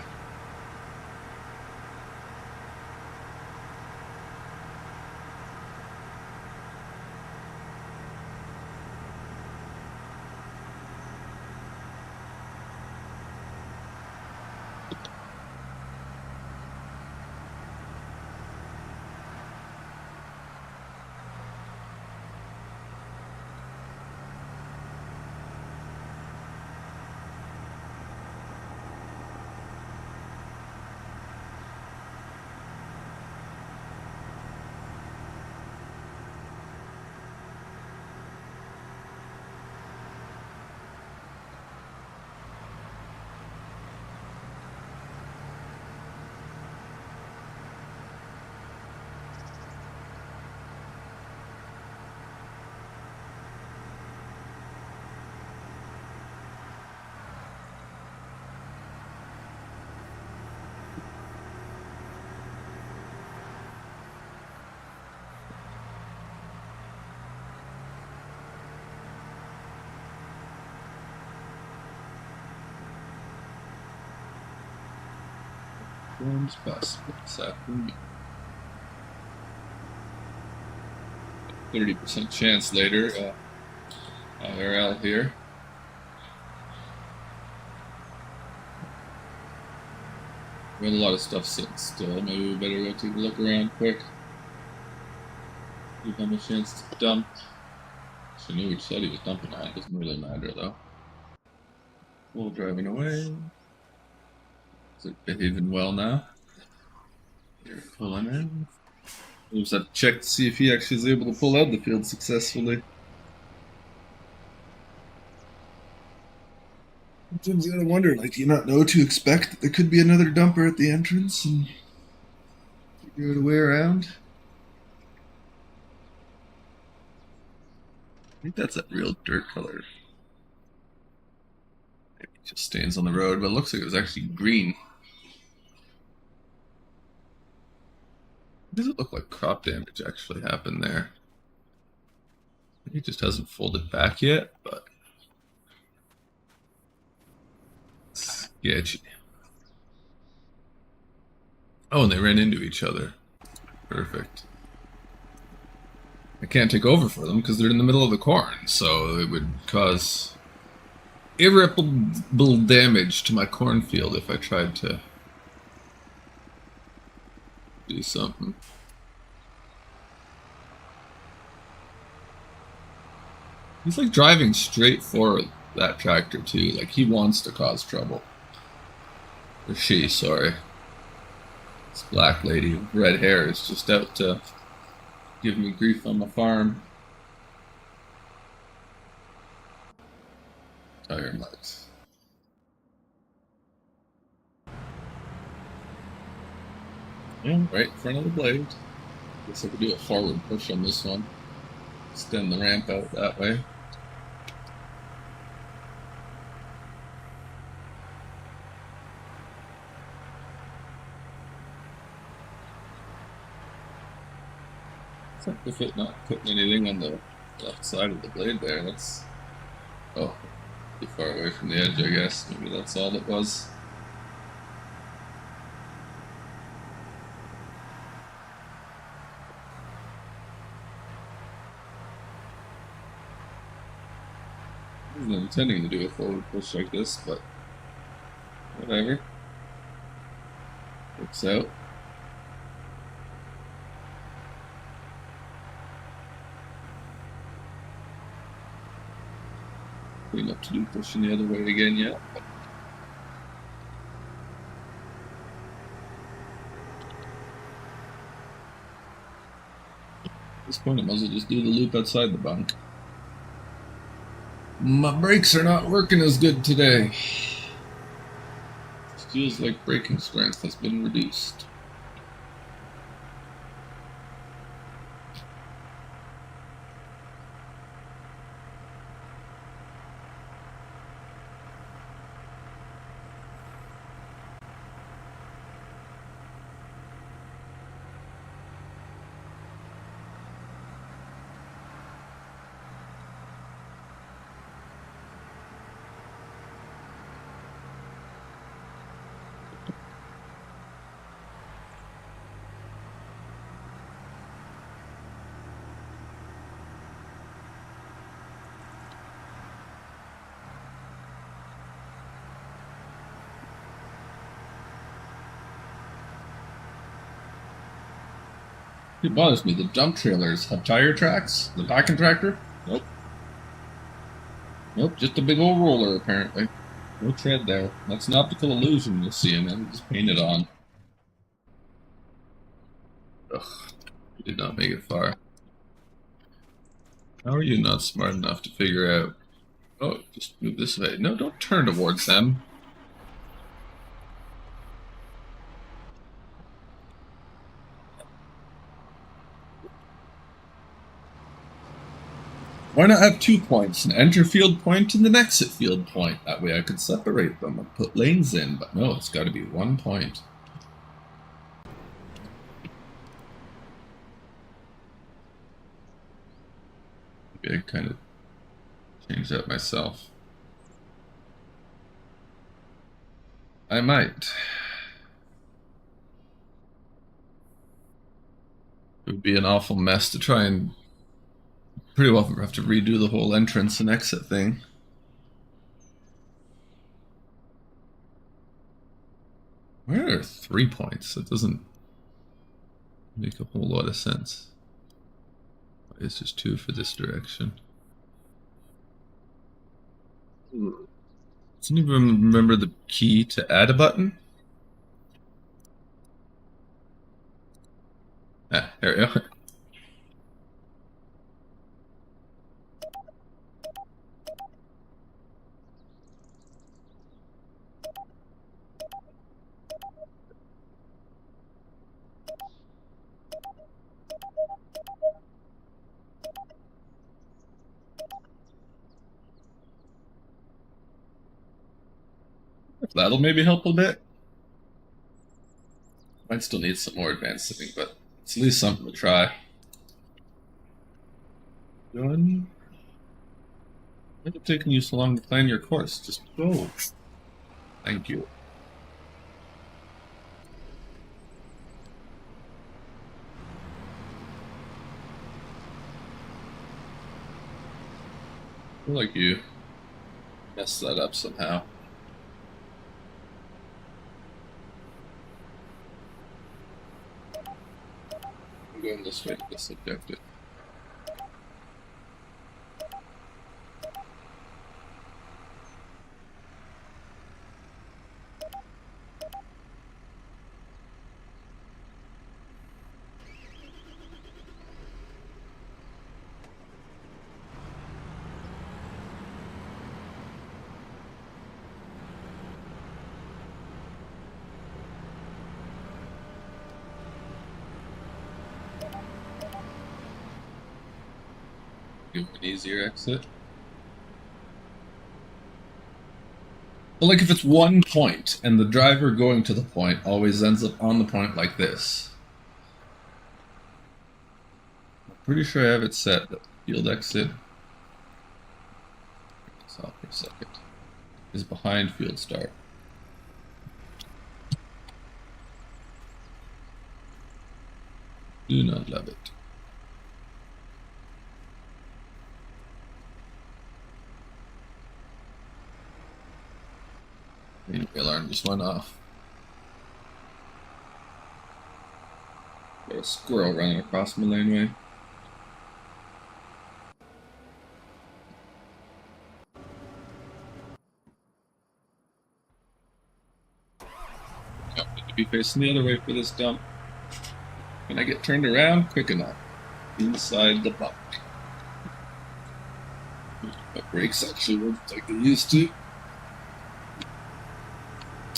Forms possible this afternoon. 30% chance later, IRL here. We had a lot of stuff sitting still. Maybe we better go take a look around quick. Give him a chance to dump. She knew which side he was dumping on. It doesn't really matter though. Full driving away. Is it behaving well now? You're pulling in. We'll just have to check to see if he actually is able to pull out the field successfully. Sometimes you gotta wonder, like, do you not know to expect that there could be another dumper at the entrance and figure out a way around? I think that's that real dirt color. Maybe it just stains on the road, but it looks like it was actually green. Does it look like crop damage actually happened there? Maybe it just hasn't folded back yet, but sketchy. Oh, and they ran into each other. Perfect. I can't take over for them because they're in the middle of the corn, so it would cause irreparable damage to my cornfield if I tried to do something. He's like driving straight for that tractor too, like he wants to cause trouble. Or she, sorry. This black lady with red hair is just out to give me grief on my farm. Tire marks. Yeah, right in front of the blade. Guess I could do a forward push on this one. Extend the ramp out that way. If it not putting anything on the left side of the blade there, that's... Oh, too far away from the edge, I guess. Maybe that's all it was. I wasn't intending to do a forward push like this, but whatever. Works out. Clean up to do pushing the other way again yet. At this point, I might as well just do the loop outside the bunk. My brakes are not working as good today. It feels like braking strength has been reduced. It bothers me. The dump trailers have tire tracks. The packing tractor? Nope. Nope, just a big old roller, apparently. No tread there. That's an optical illusion you'll see, and then just paint it on. Ugh. You did not make it far. How are you not smart enough to figure out... Oh, just move this way. No, don't turn towards them. Why not have 2 points? An enter field point and an exit field point. That way I could separate them and put lanes in, but no, it's got to be 1 point. Maybe I kind of change that myself. I might. It would be an awful mess to try and pretty well have to redo the whole entrance and exit thing. Where are 3 points? That doesn't make a whole lot of sense. It's just 2 for this direction. Does anyone remember the key to add a button? Ah, there we go. That'll maybe help a bit. Might still need some more advanced setting, but it's at least something to try. Done. Why is it taking you so long to plan your course? Just go. Thank you. I feel like you messed that up somehow. I'm going this way to this objective. Give an easier exit. But like if it's 1 point and the driver going to the point always ends up on the point like this. Pretty sure I have it set, but field exit. This off for a second. Is behind field start. Do not love it. The alarm just went off. Got a squirrel running across my laneway. I need to be facing the other way for this dump. Can I get turned around quick enough? Inside the bunk. My brakes actually work like they used to.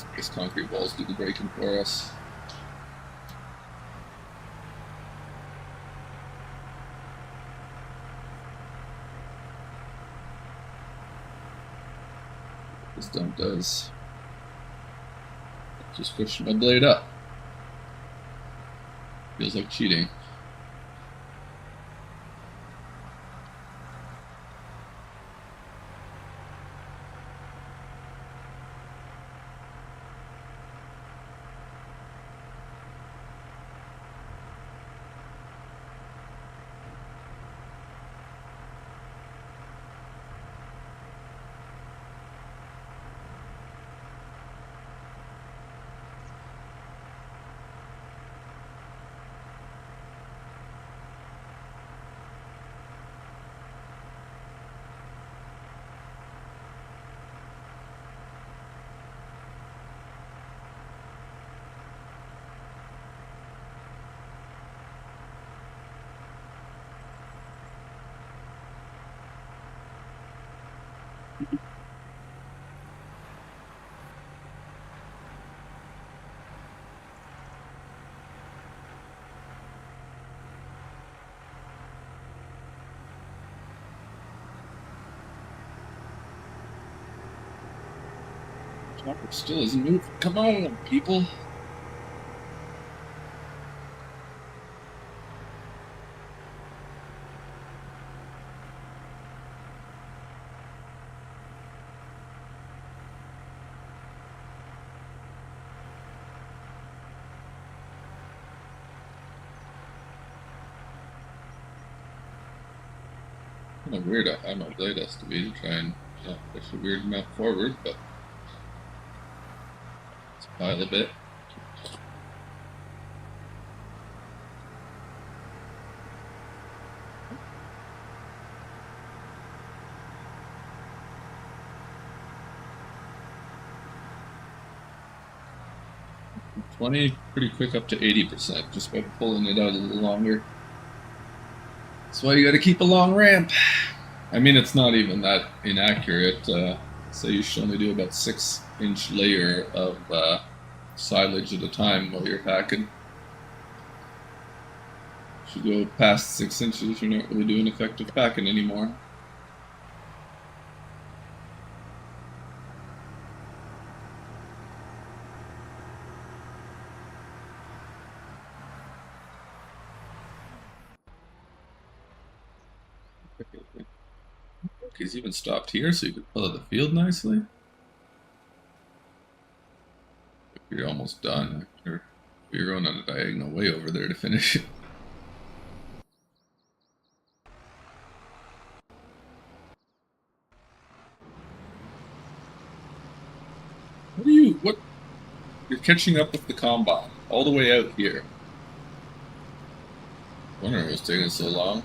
I guess concrete walls do the braking for us. This dump does. Just pushing my blade up. Feels like cheating. Chopper still isn't moving. Come on, people. Kind of weird how high my blade has to be to try and push a weird amount forward, but let's pile a bit. Pretty quick up to 80% just by pulling it out a little longer. That's why you got to keep a long ramp. I mean, it's not even that inaccurate. Say you should only do about 6-inch layer of silage at a time while you're packing. If you go past 6 inches, you're not really doing effective packing anymore. He's even stopped here so you could pull out the field nicely. You're almost done. You're going on a diagonal way over there to finish it. What? You're catching up with the combine all the way out here. I wonder what's taking so long.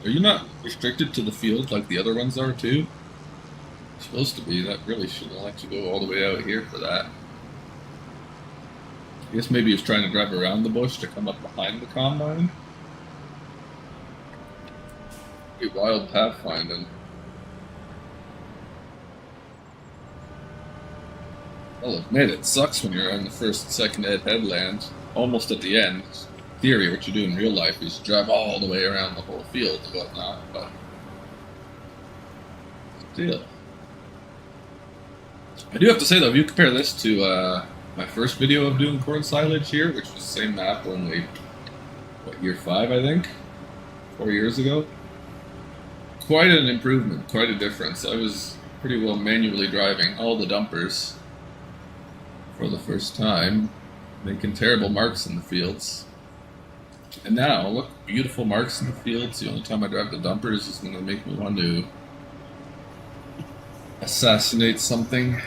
Are you not restricted to the field like the other ones are too? You're supposed to be. That really shouldn't let you go all the way out here for that. I guess maybe he was trying to drive around the bush to come up behind the combine. Pretty wild pathfinding. I'll admit, it sucks when you're on the first and second headland, almost at the end. In theory, what you do in real life is drive all the way around the whole field and whatnot, but still. I do have to say though, if you compare this to my first video of doing corn silage here, which was the same map, only, what, year 5, I think? 4 years ago. Quite an improvement, quite a difference. I was pretty well manually driving all the dumpers for the first time, making terrible marks in the fields. And now, look, beautiful marks in the fields. The only time I drive the dumpers is when they make me want to assassinate something.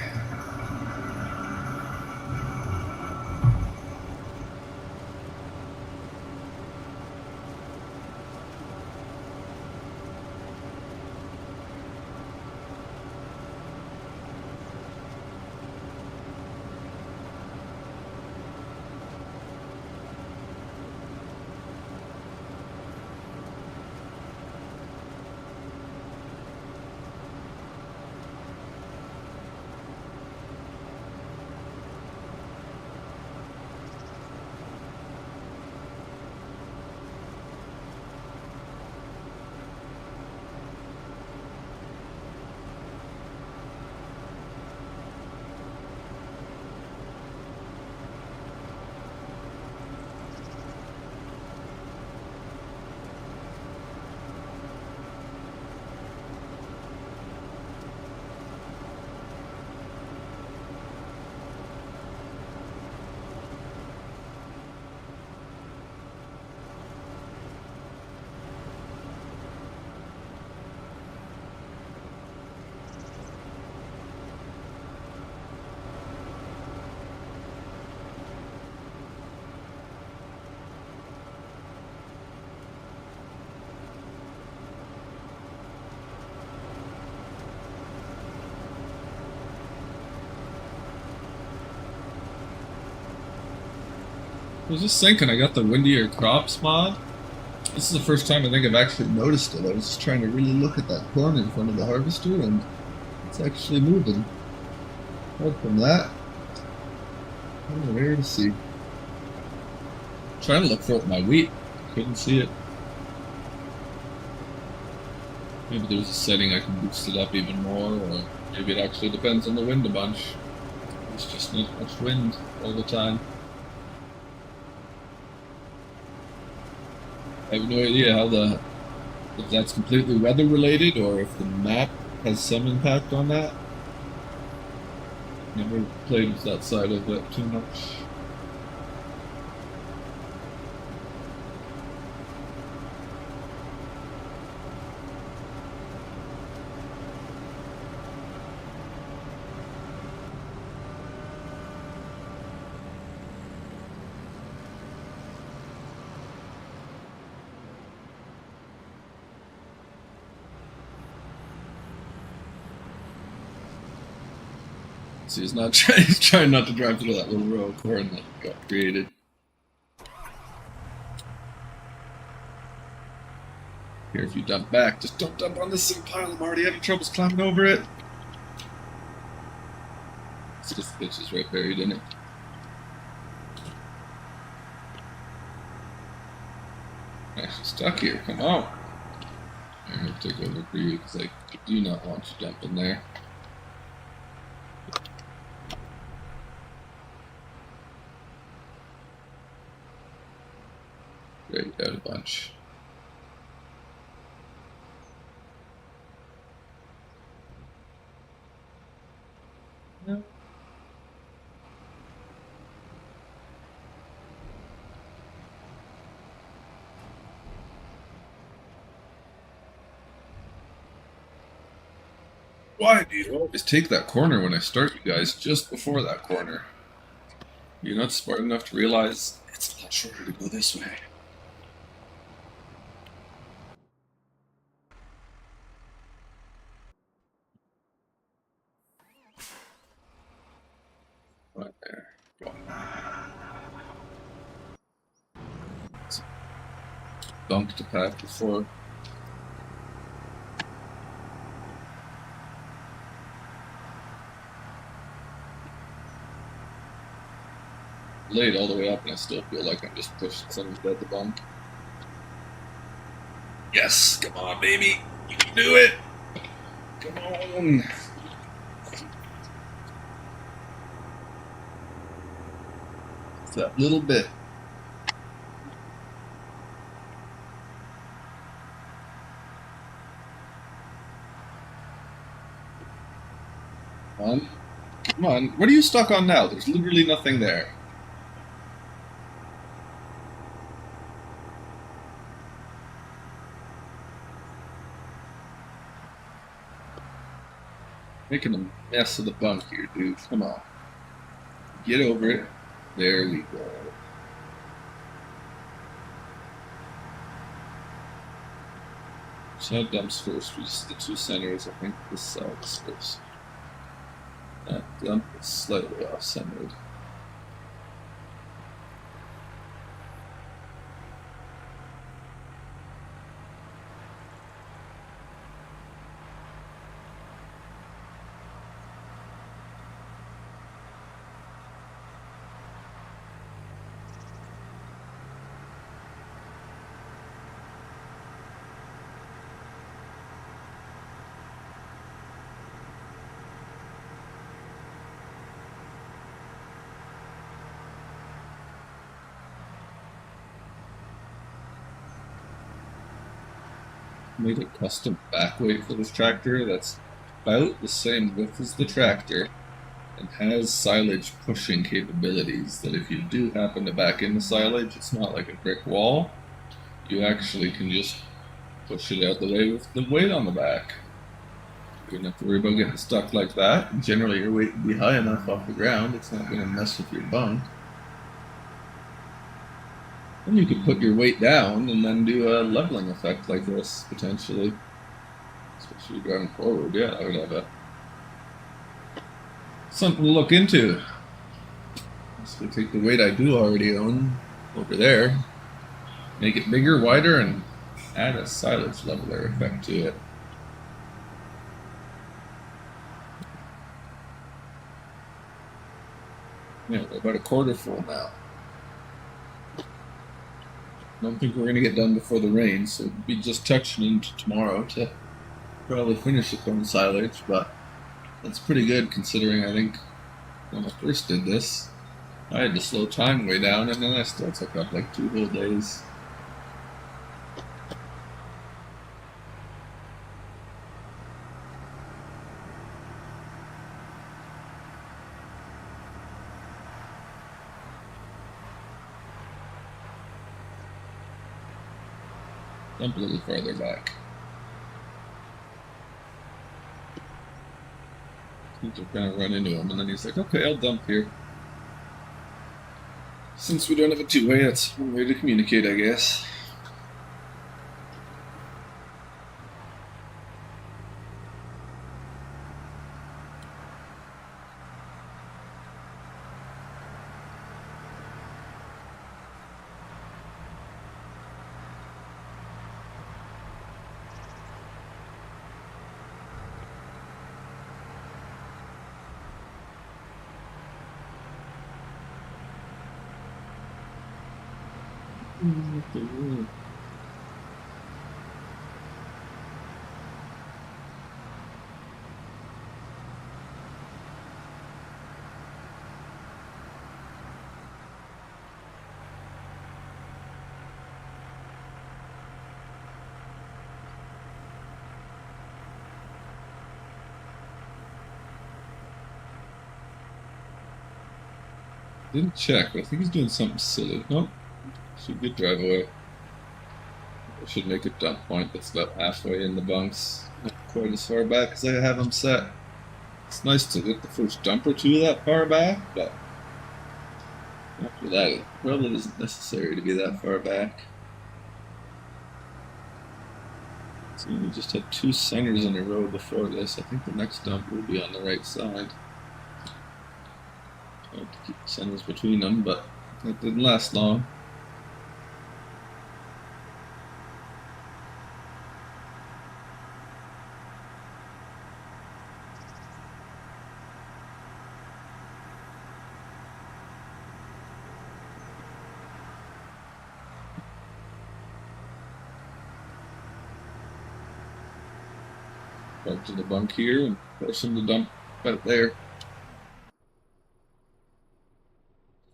I was just thinking, I got the windier crops mod. This is the first time I think I've actually noticed it. I was just trying to really look at that corn in front of the harvester, and it's actually moving. Apart from that, oh, rare to see. Trying to look for it in my wheat. Couldn't see it. Maybe there's a setting I can boost it up even more, or maybe it actually depends on the wind a bunch. It's just not much wind all the time. I have no idea if that's completely weather related or if the map has some impact on that. Never played with that side of it too much. So he's trying not to drive through that little row of corn that got created. Here, if you dump back, just don't dump on this same pile. I'm already having troubles climbing over it. It's just right buried in it. I'm actually stuck here. Come on. I'm going to take over for you because I do not want you dumping there. Great, out a bunch. No. Why do you always take that corner when I start you guys just before that corner? You're not smart enough to realize it's a lot shorter to go this way. Right there. Go. Dunked the pack before. Laid all the way up, and I still feel like I'm just pushing something dead the bunk. Yes, come on, baby, you can do it. Come on. It's that little bit. Come on. Come on. What are you stuck on now? There's literally nothing there. Making a mess of the bunk here, dude. Come on. Get over it. There we go. Side dumps first. We just the two centers. I think this sucks first. That dump is slightly off centered. Made a custom back weight for this tractor that's about the same width as the tractor and has silage pushing capabilities that if you do happen to back into silage, it's not like a brick wall. You actually can just push it out the way with the weight on the back. You don't have to worry about getting stuck like that. Generally, your weight will be high enough off the ground, it's not going to mess with your bunk. And you could put your weight down and then do a leveling effect like this, potentially. Especially going forward, yeah, I would have a something to look into. So take the weight I do already own over there, make it bigger, wider, and add a silage leveler effect to it. Yeah, we're about a quarter full now. I don't think we're going to get done before the rain, so we'll be just touching into tomorrow to probably finish the corn silage, but that's pretty good considering I think when I first did this, I had to slow time way down and then I still took up like 2 whole days. Dump a little farther back. Seems to kind of run into him, and then he's like, okay, I'll dump here. Since we don't have a two-way, that's one way to communicate, I guess. Didn't check, but I think he's doing something silly. Nope. Should get drive away. I should make a dump point that's about halfway in the bunks. Not quite as far back as I have them set. It's nice to get the first dump or two that far back, but after that it probably isn't necessary to be that far back. So we just had 2 centers in a row before this. I think the next dump will be on the right side. Tried to keep the centers between them, but that didn't last long. Back to the bunk here and force him to dump out there.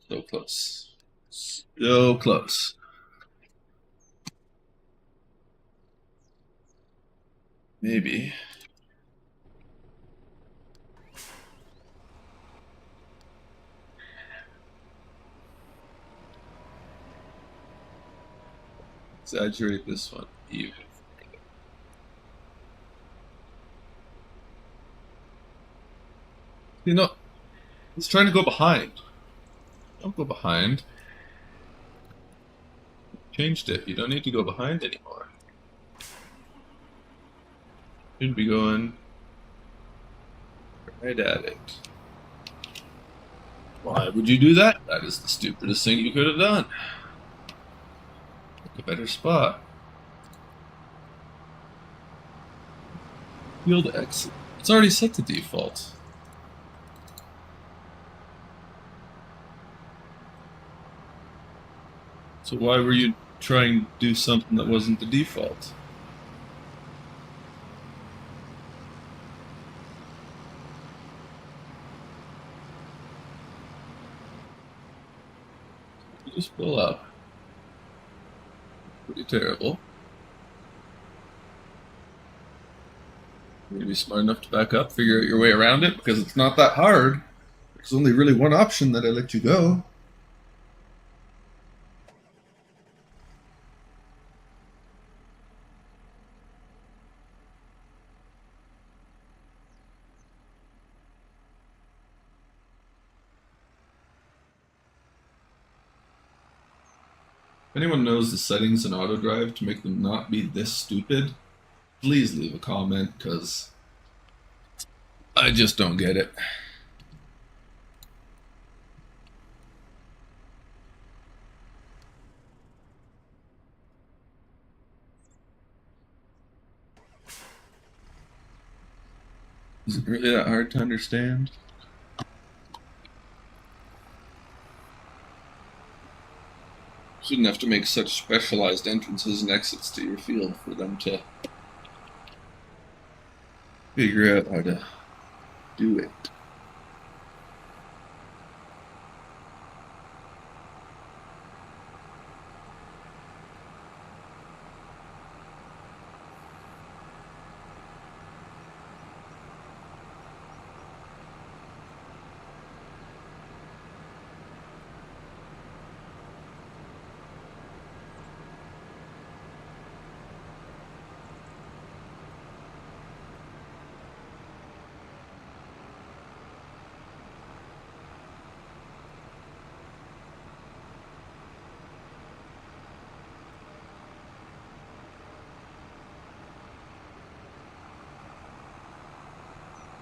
So close. So close. Maybe. exaggerate this one even further. You know, he's trying to go behind. Don't go behind. Changed it. You don't need to go behind anymore. Should be going right at it. Why would you do that? That is the stupidest thing you could have done. Pick a better spot. Field exit. It's already set to default. So why were you trying to do something that wasn't the default? You just pull up. Pretty terrible. You're gonna be smart enough to back up, figure out your way around it, because it's not that hard. There's only really one option that I let you go. If anyone knows the settings in AutoDrive to make them not be this stupid, please leave a comment, because I just don't get it. Is it really that hard to understand? Shouldn't have to make such specialized entrances and exits to your field for them to figure out how to do it.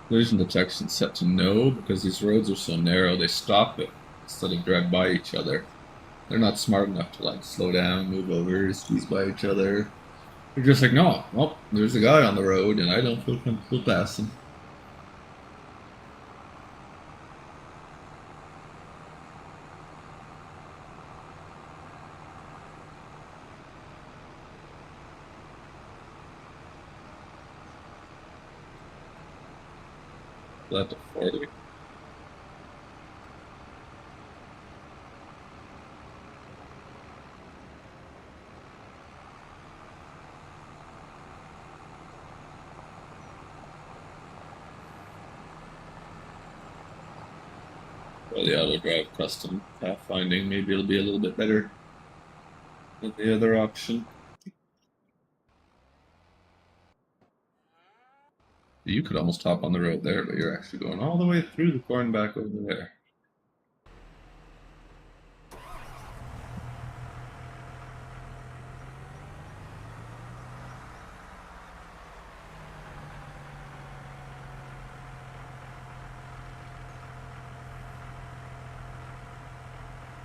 Collision detection set to no, because these roads are so narrow, they stop it instead of drive by each other. They're not smart enough to like slow down, move over, squeeze by each other. They're just like, no, well, there's a guy on the road and I don't feel comfortable passing. That to 40. Well, the auto drive custom pathfinding, maybe it'll be a little bit better than the other option. You could almost hop on the road there, but you're actually going all the way through the corn back over there.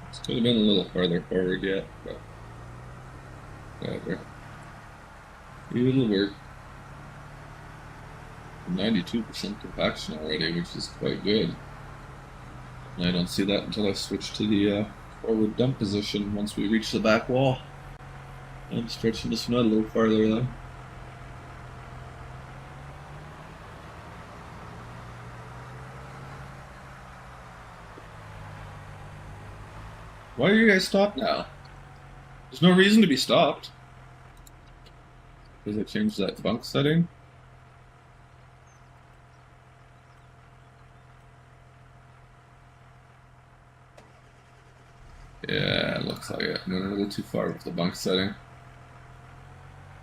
This could have been a little farther forward yet, but whatever. It'll work. 92% compaction already, which is quite good. And I don't see that until I switch to the forward dump position once we reach the back wall. I'm stretching this one out a little farther though. Why are you guys stopped now? There's no reason to be stopped. Does it change that bunk setting? Yeah, it looks like it. I'm going a little too far with the bunk setting.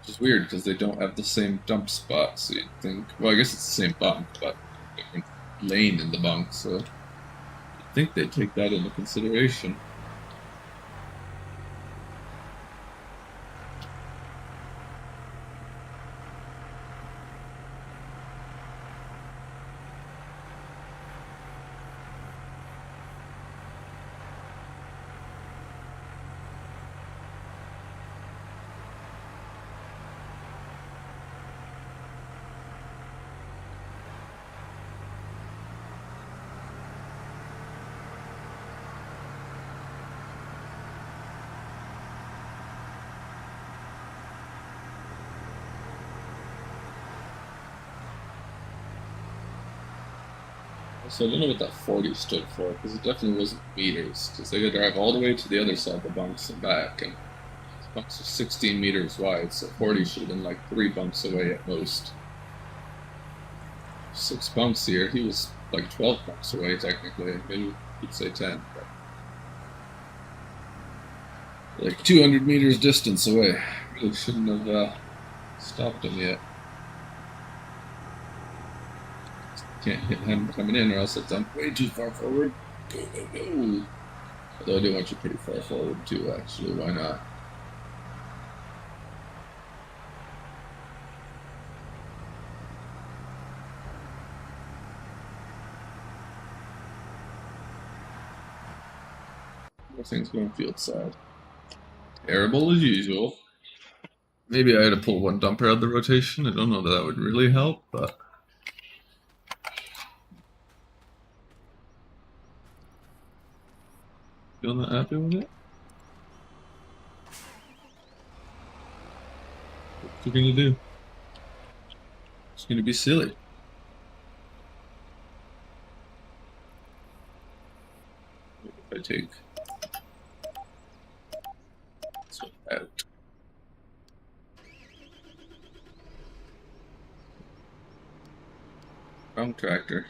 Which is weird because they don't have the same dump spot, so you'd think, well, I guess it's the same bunk, but different lane in the bunk, so you'd think they'd take that into consideration. So I don't know what that 40 stood for, because it definitely wasn't meters, because they gotta drive all the way to the other side of the bunks and back, and the bunks are 16 meters wide, so 40 should have been like 3 bunks away at most. 6 bunks here, he was like 12 bunks away technically, maybe you'd say 10, but like 200 meters distance away. Really shouldn't have stopped him yet. Can't hit him coming in, or else it's done way too far forward. Go, go, go. Although I do want you pretty far forward too, actually. Why not? More things going field side. Terrible as usual. Maybe I had to pull one dumper out of the rotation. I don't know that that would really help, but still not happy with it. What you gonna do? It's gonna be silly. If I take this one out. Wrong tractor.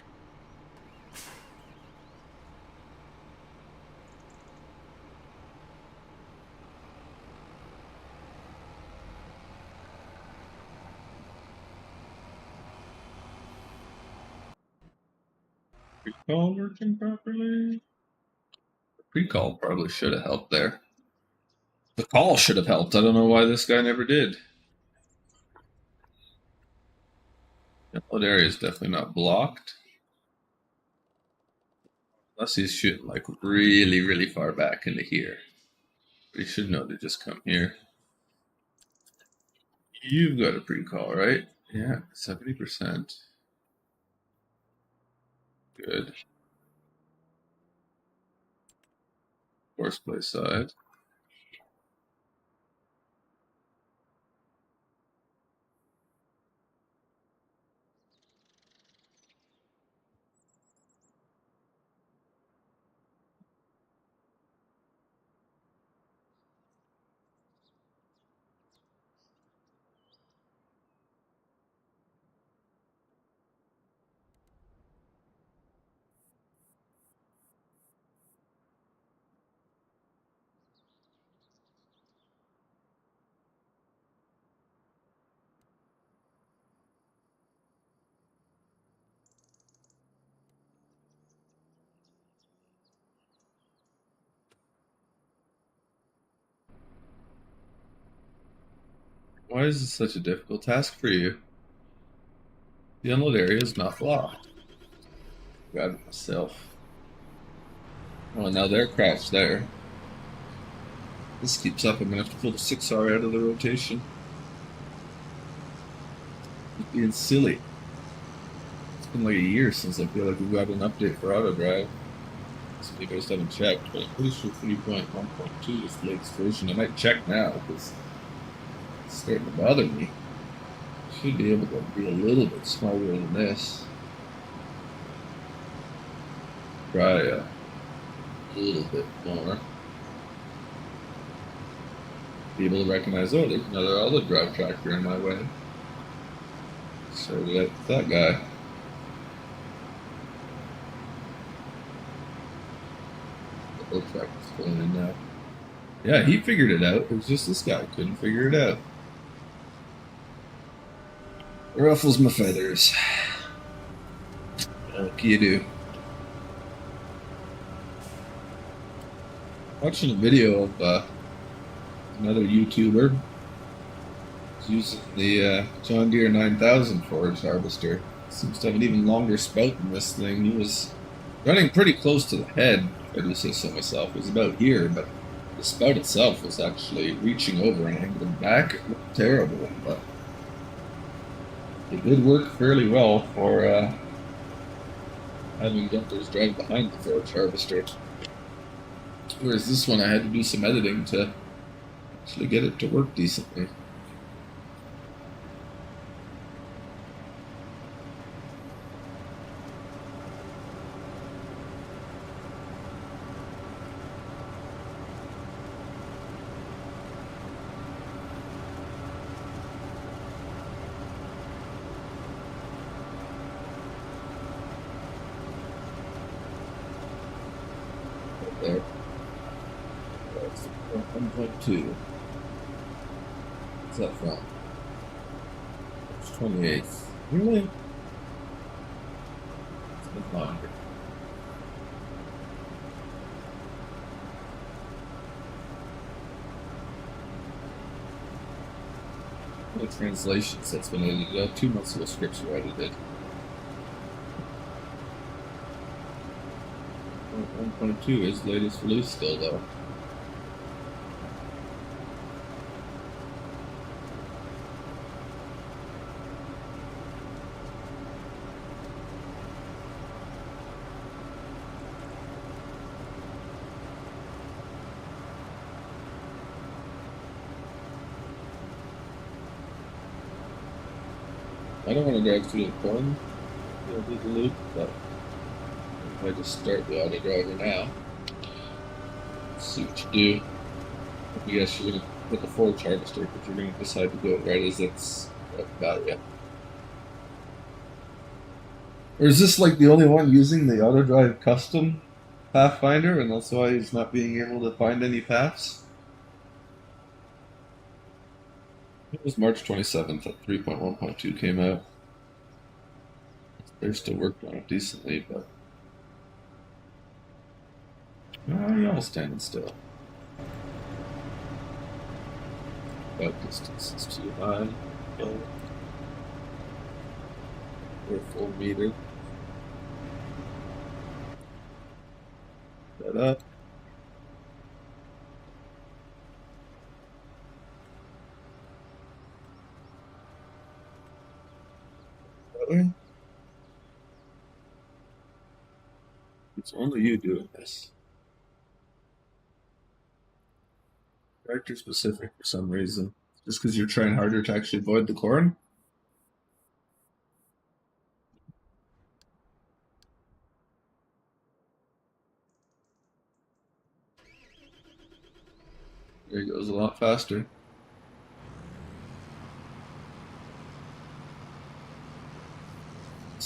Pre-call working properly? The pre-call probably should have helped there. The call should have helped. I don't know why this guy never did. That area is definitely not blocked. Unless he's shooting like really, really far back into here. But he should know to just come here. You've got a pre-call, right? Yeah, 70%. Good. Horseplay side. Why is this such a difficult task for you? The unload area is not blocked. Grab it myself. Well, now they're crouched there. This keeps up, I'm gonna have to pull the 6R out of the rotation. It's being silly. It's been like a year since I feel like we got an update for auto drive. So you guys haven't checked, but I'm pretty sure 3.1.2 is the latest version. I might check now because it's starting to bother me. Should be able to be a little bit smarter than this. Try a little bit more. Be able to recognize, oh, there's another olive drive tractor in my way. So that guy. The old tractor's going in now. Yeah, he figured it out. It was just this guy couldn't figure it out. Ruffles my feathers. What can you do? Watching a video of another YouTuber. He's using the John Deere 9000 forage harvester. Seems to have an even longer spout than this thing. He was running pretty close to the head, if I do say so myself. It was about here, but the spout itself was actually reaching over and angling back. It looked terrible, but it did work fairly well for having jumpers drive behind the forage harvester. Whereas this one, I had to do some editing to actually get it to work decently. There. That's 1.2. What's that from? It's 28th. Really? It's been longer. The translations that's been edited. 2 months ago, scripts were edited. 1.2 is the latest release still, though. I don't want to drive through the corn. It'll be the loop, but if I just start the auto driver now, let's see what you do. I guess you're going to put the forage harvester because you're going to decide to go right as it's got you. Or is this like the only one using the auto drive custom pathfinder, and that's why he's not being able to find any paths? It was March 27th that 3.1.2 came out. They're still working on it decently, but y'all standing still. That distance is too high. We're full meter. That up. That way. It's only you doing this. Character specific for some reason. Just because you're trying harder to actually avoid the corn? There he goes a lot faster.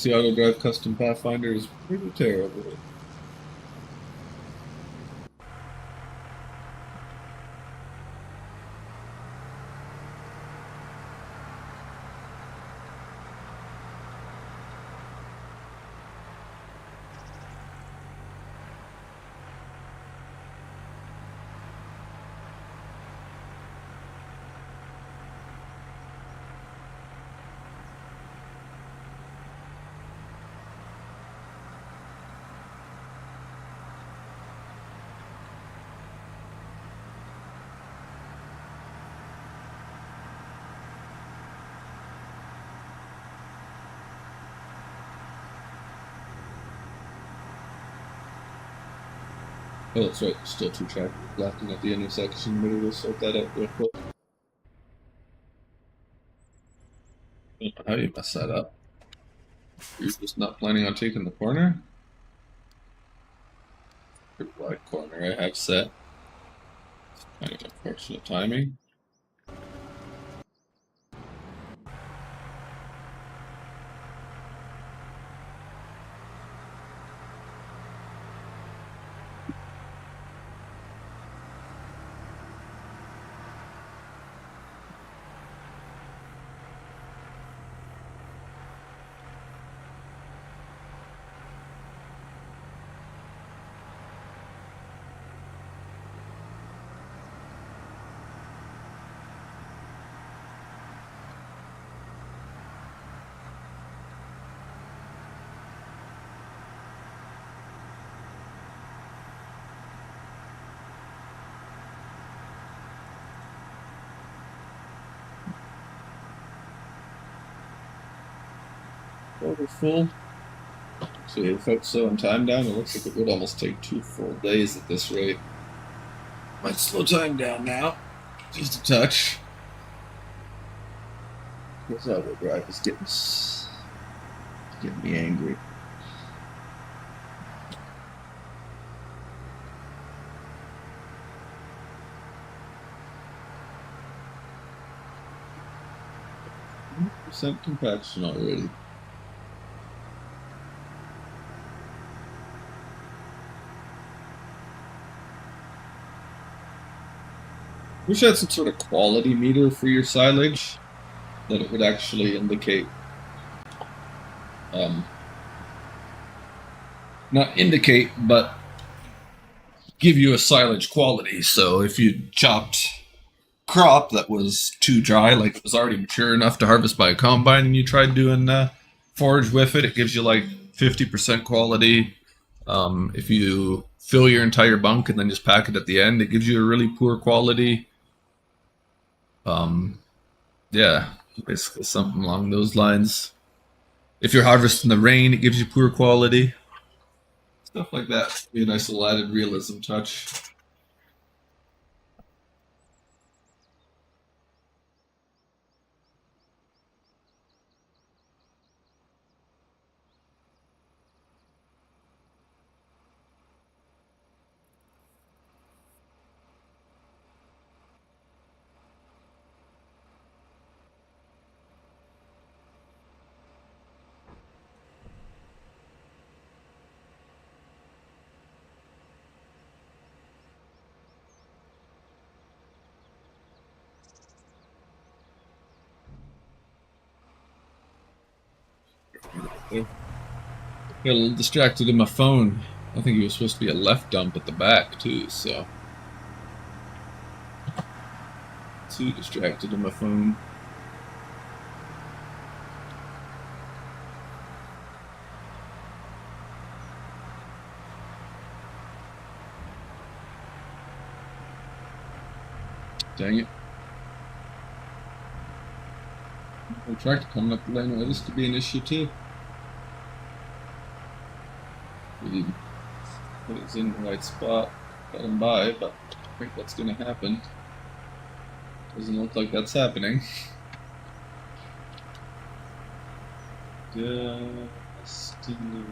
The auto drive custom pathfinder is pretty terrible. Oh, that's right. Still 2 traffic blocking at the intersection. Maybe we'll sort that out real quick. I don't know how you mess that up. You're just not planning on taking the corner? Pretty wide corner I have set. Kind of unfortunate timing. over full. So if folks slowing time down, it looks like it would almost take 2 full days at this rate. Might slow time down now, just a touch. This auto drive is getting me angry. Percent compaction already. Wish I had some sort of quality meter for your silage that it would actually indicate. Not indicate, but give you a silage quality. So if you chopped crop that was too dry, like it was already mature enough to harvest by a combine, and you tried doing forage with it, it gives you like 50% quality. If you fill your entire bunk and then just pack it at the end, it gives you a really poor quality. Yeah, basically something along those lines. If you're harvesting the rain, it gives you poor quality. Stuff like that. Be a nice little added realism touch. Got a little distracted in my phone. I think he was supposed to be a left dump at the back too, so too distracted in my phone. Dang it. The tractor coming up the lane, well, this could be an issue too. We put it in the right spot, got him by, but I think that's going to happen. Doesn't look like that's happening. Destiny.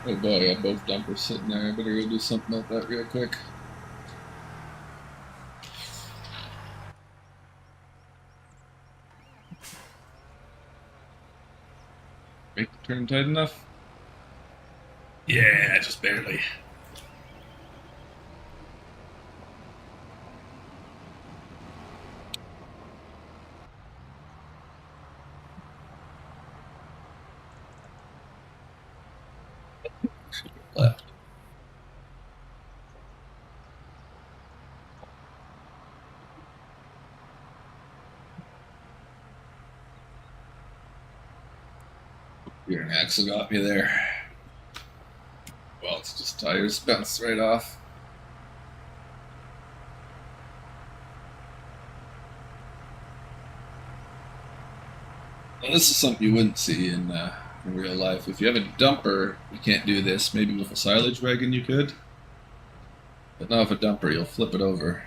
Oh boy, I got both dumpers sitting there. I better go do something about that real quick. Make the turn tight enough? Yeah, just barely. Left. Your axle got me there. Well, it's just tires bounced right off. Well, this is something you wouldn't see in real life. If you have a dumper, you can't do this. Maybe with a silage wagon you could. But not with a dumper, you'll flip it over.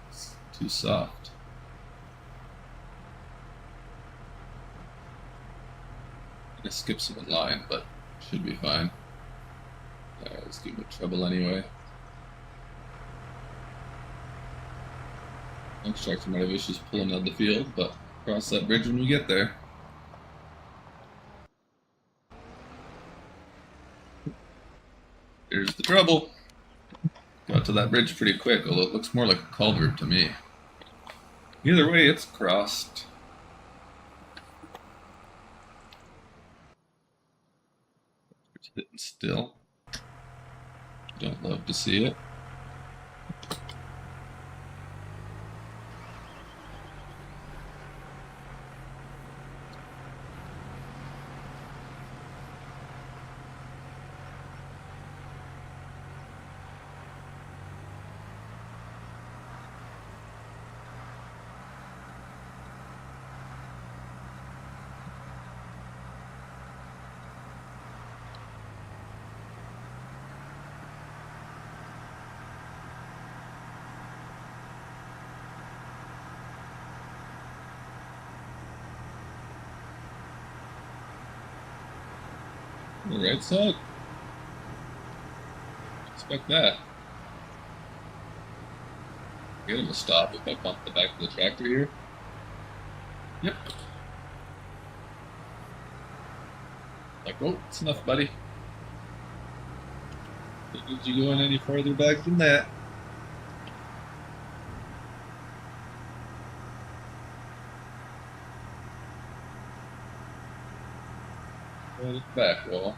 It's too soft. I'm gonna skip some line, but should be fine. Let's give me trouble anyway. Next tractor might have issues pulling out the field, but Cross that bridge when we get there. Here's the trouble. Got to that bridge pretty quick, although it looks more like a culvert to me. Either way, it's crossed. It's hitting still. Don't love to see it. On the right side? Expect that. Get him to stop if I bump the back of the tractor here. Yep. Like, oh, it's enough, buddy. Don't need you going any further back than that. Let it back roll.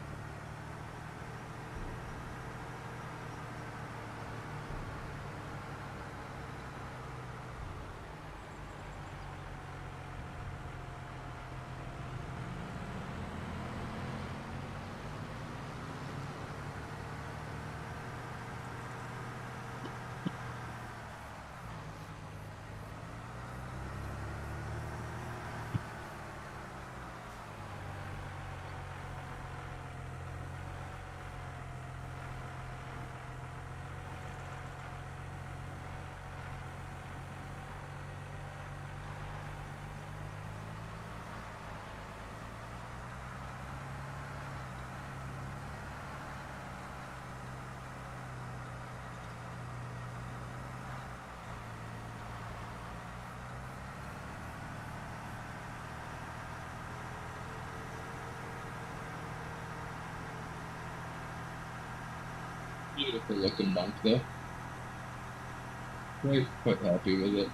Beautiful looking monk though. Quite happy with it.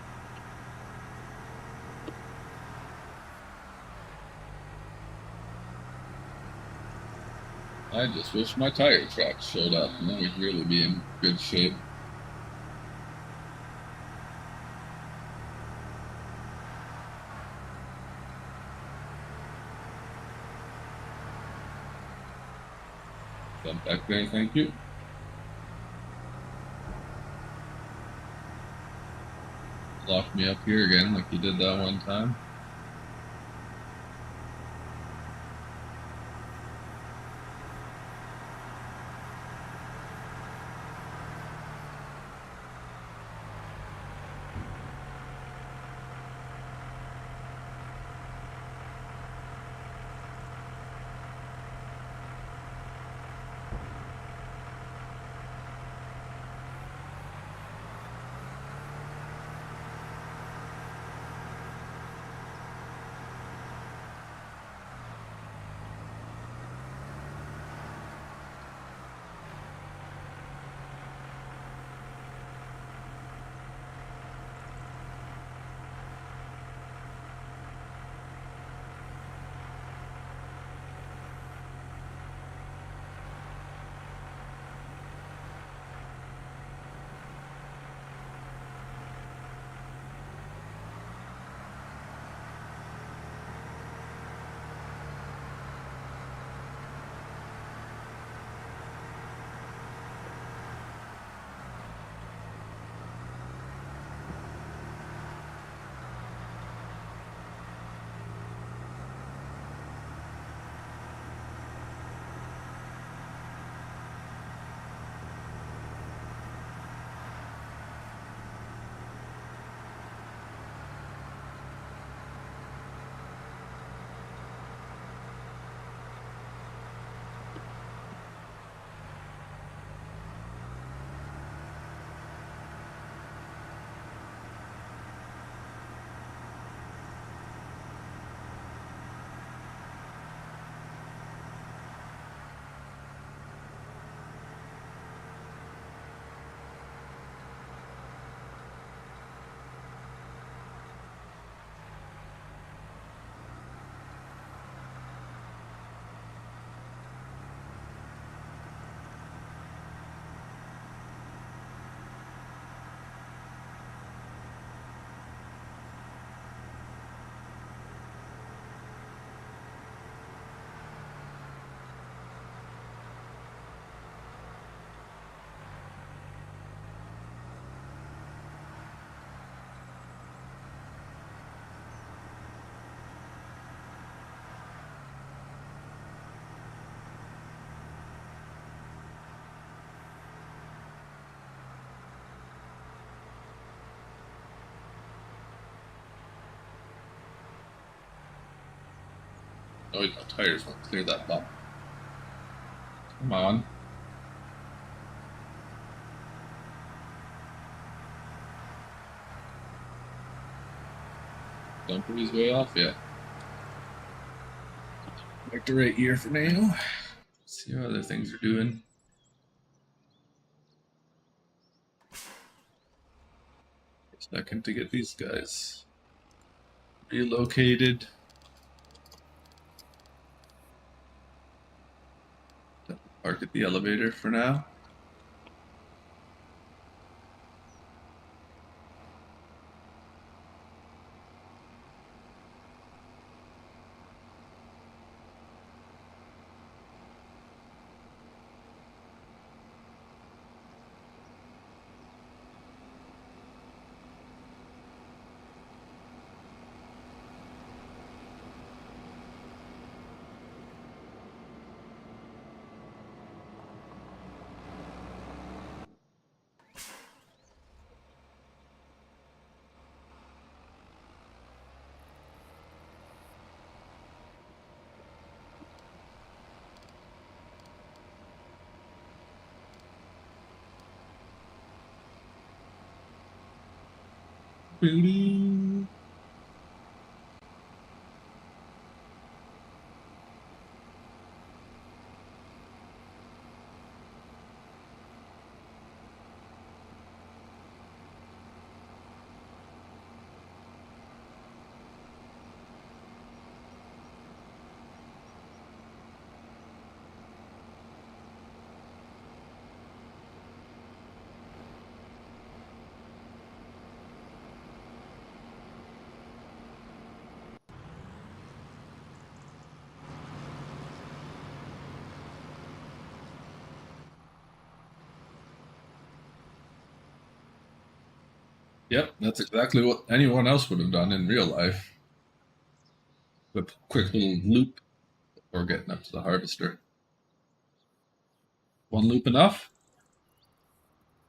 I just wish my tire tracks showed up and then we'd really be in good shape. Jump back there, thank you. Lock me up here again like you did that one time. Oh, no, tires won't clear that bump. Come on. Don't put his way off yet. Back to right here for now. See how other things are doing. Second to get these guys relocated. Park at the elevator for now. Booty. Yep, that's exactly what anyone else would have done in real life. A quick little loop before getting up to the harvester. One loop enough?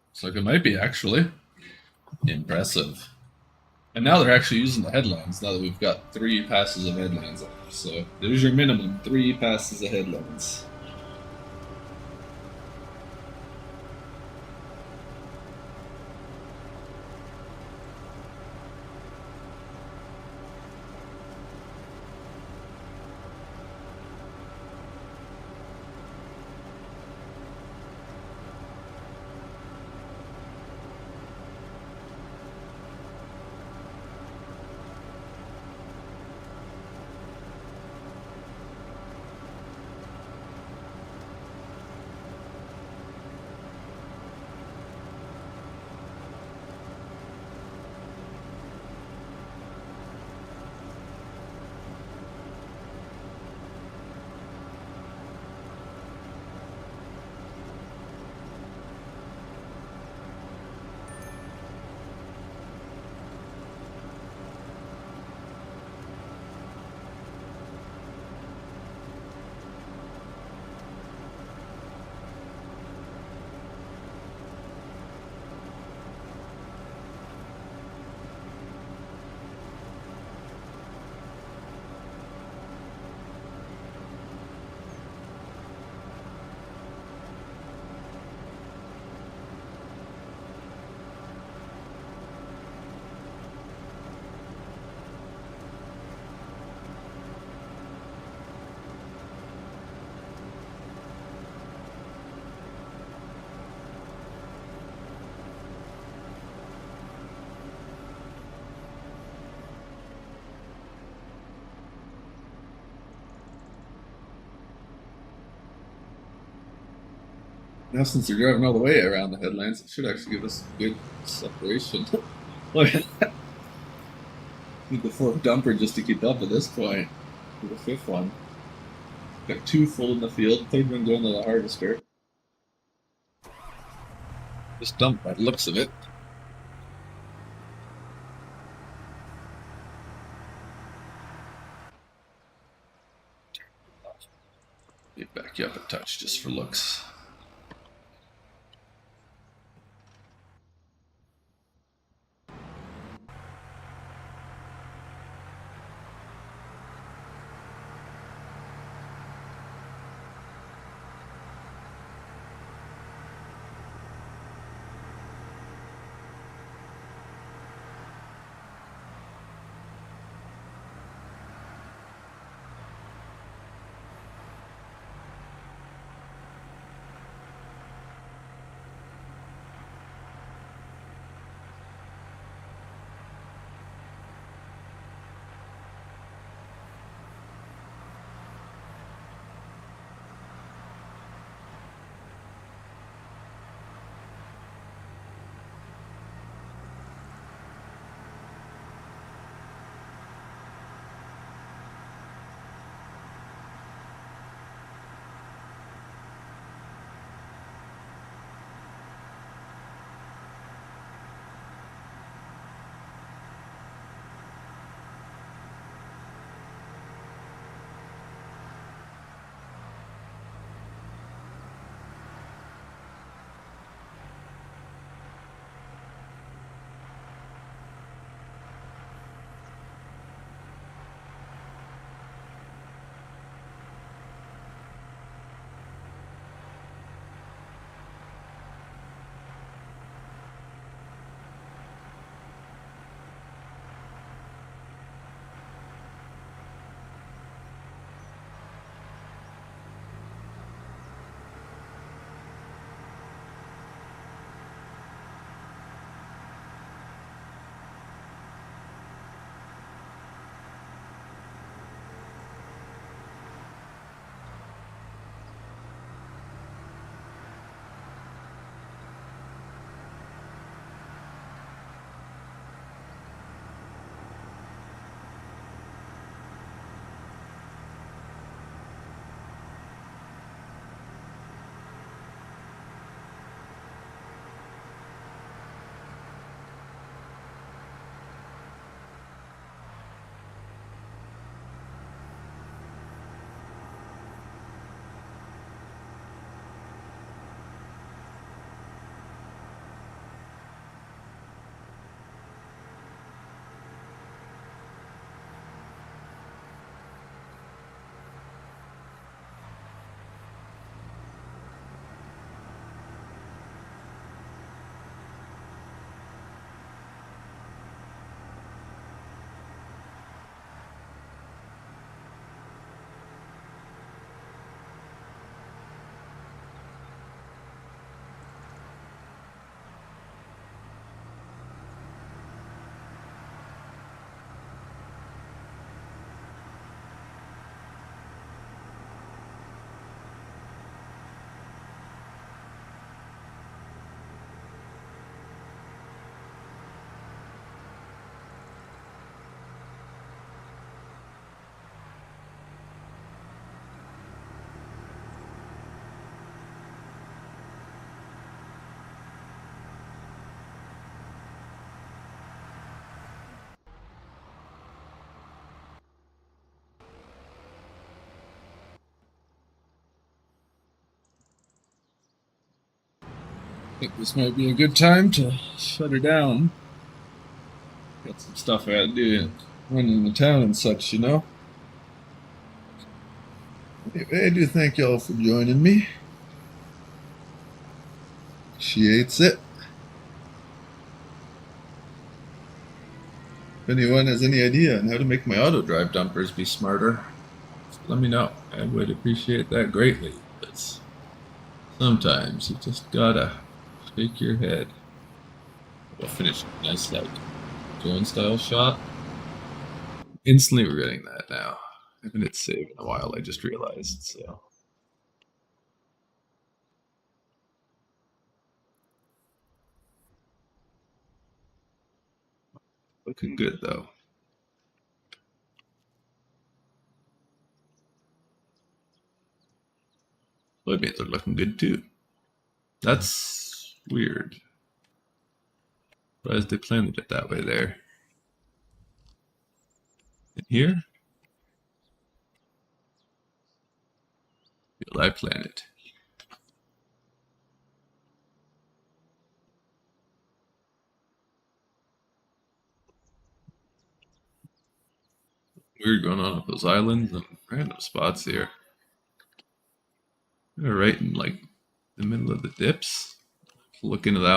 Looks like it might be actually. Impressive. And now they're actually using the headlands now that we've got 3 passes of headlands off. So there's your minimum 3 passes of headlands. Now, since you're driving all the way around the headlands, it should actually give us good separation. Look at that. Need the 4th dumper just to keep up at this point. For the 5th one. Got 2 full in the field, 3rd one going to the harvester. Just dump by the looks of it. Back you up a touch just for looks. think this might be a good time to shut her down. Got some stuff I gotta do running the town and such, you know. Anyway, I do thank y'all for joining me. Appreciates it. If anyone has any idea on how to make my auto drive dumpers be smarter, let me know. I would appreciate that greatly. But sometimes you just gotta shake your head. We'll finish a nice like drone style shot. Instantly regretting that now. I haven't hit save in a while, I just realized, so. Looking good though. Soybeans are looking good too. That's weird. Surprised they planted it that way there. In here? Will I plant it? Weird going on with those islands and random spots here. They're right in like the middle of the dips. Look into that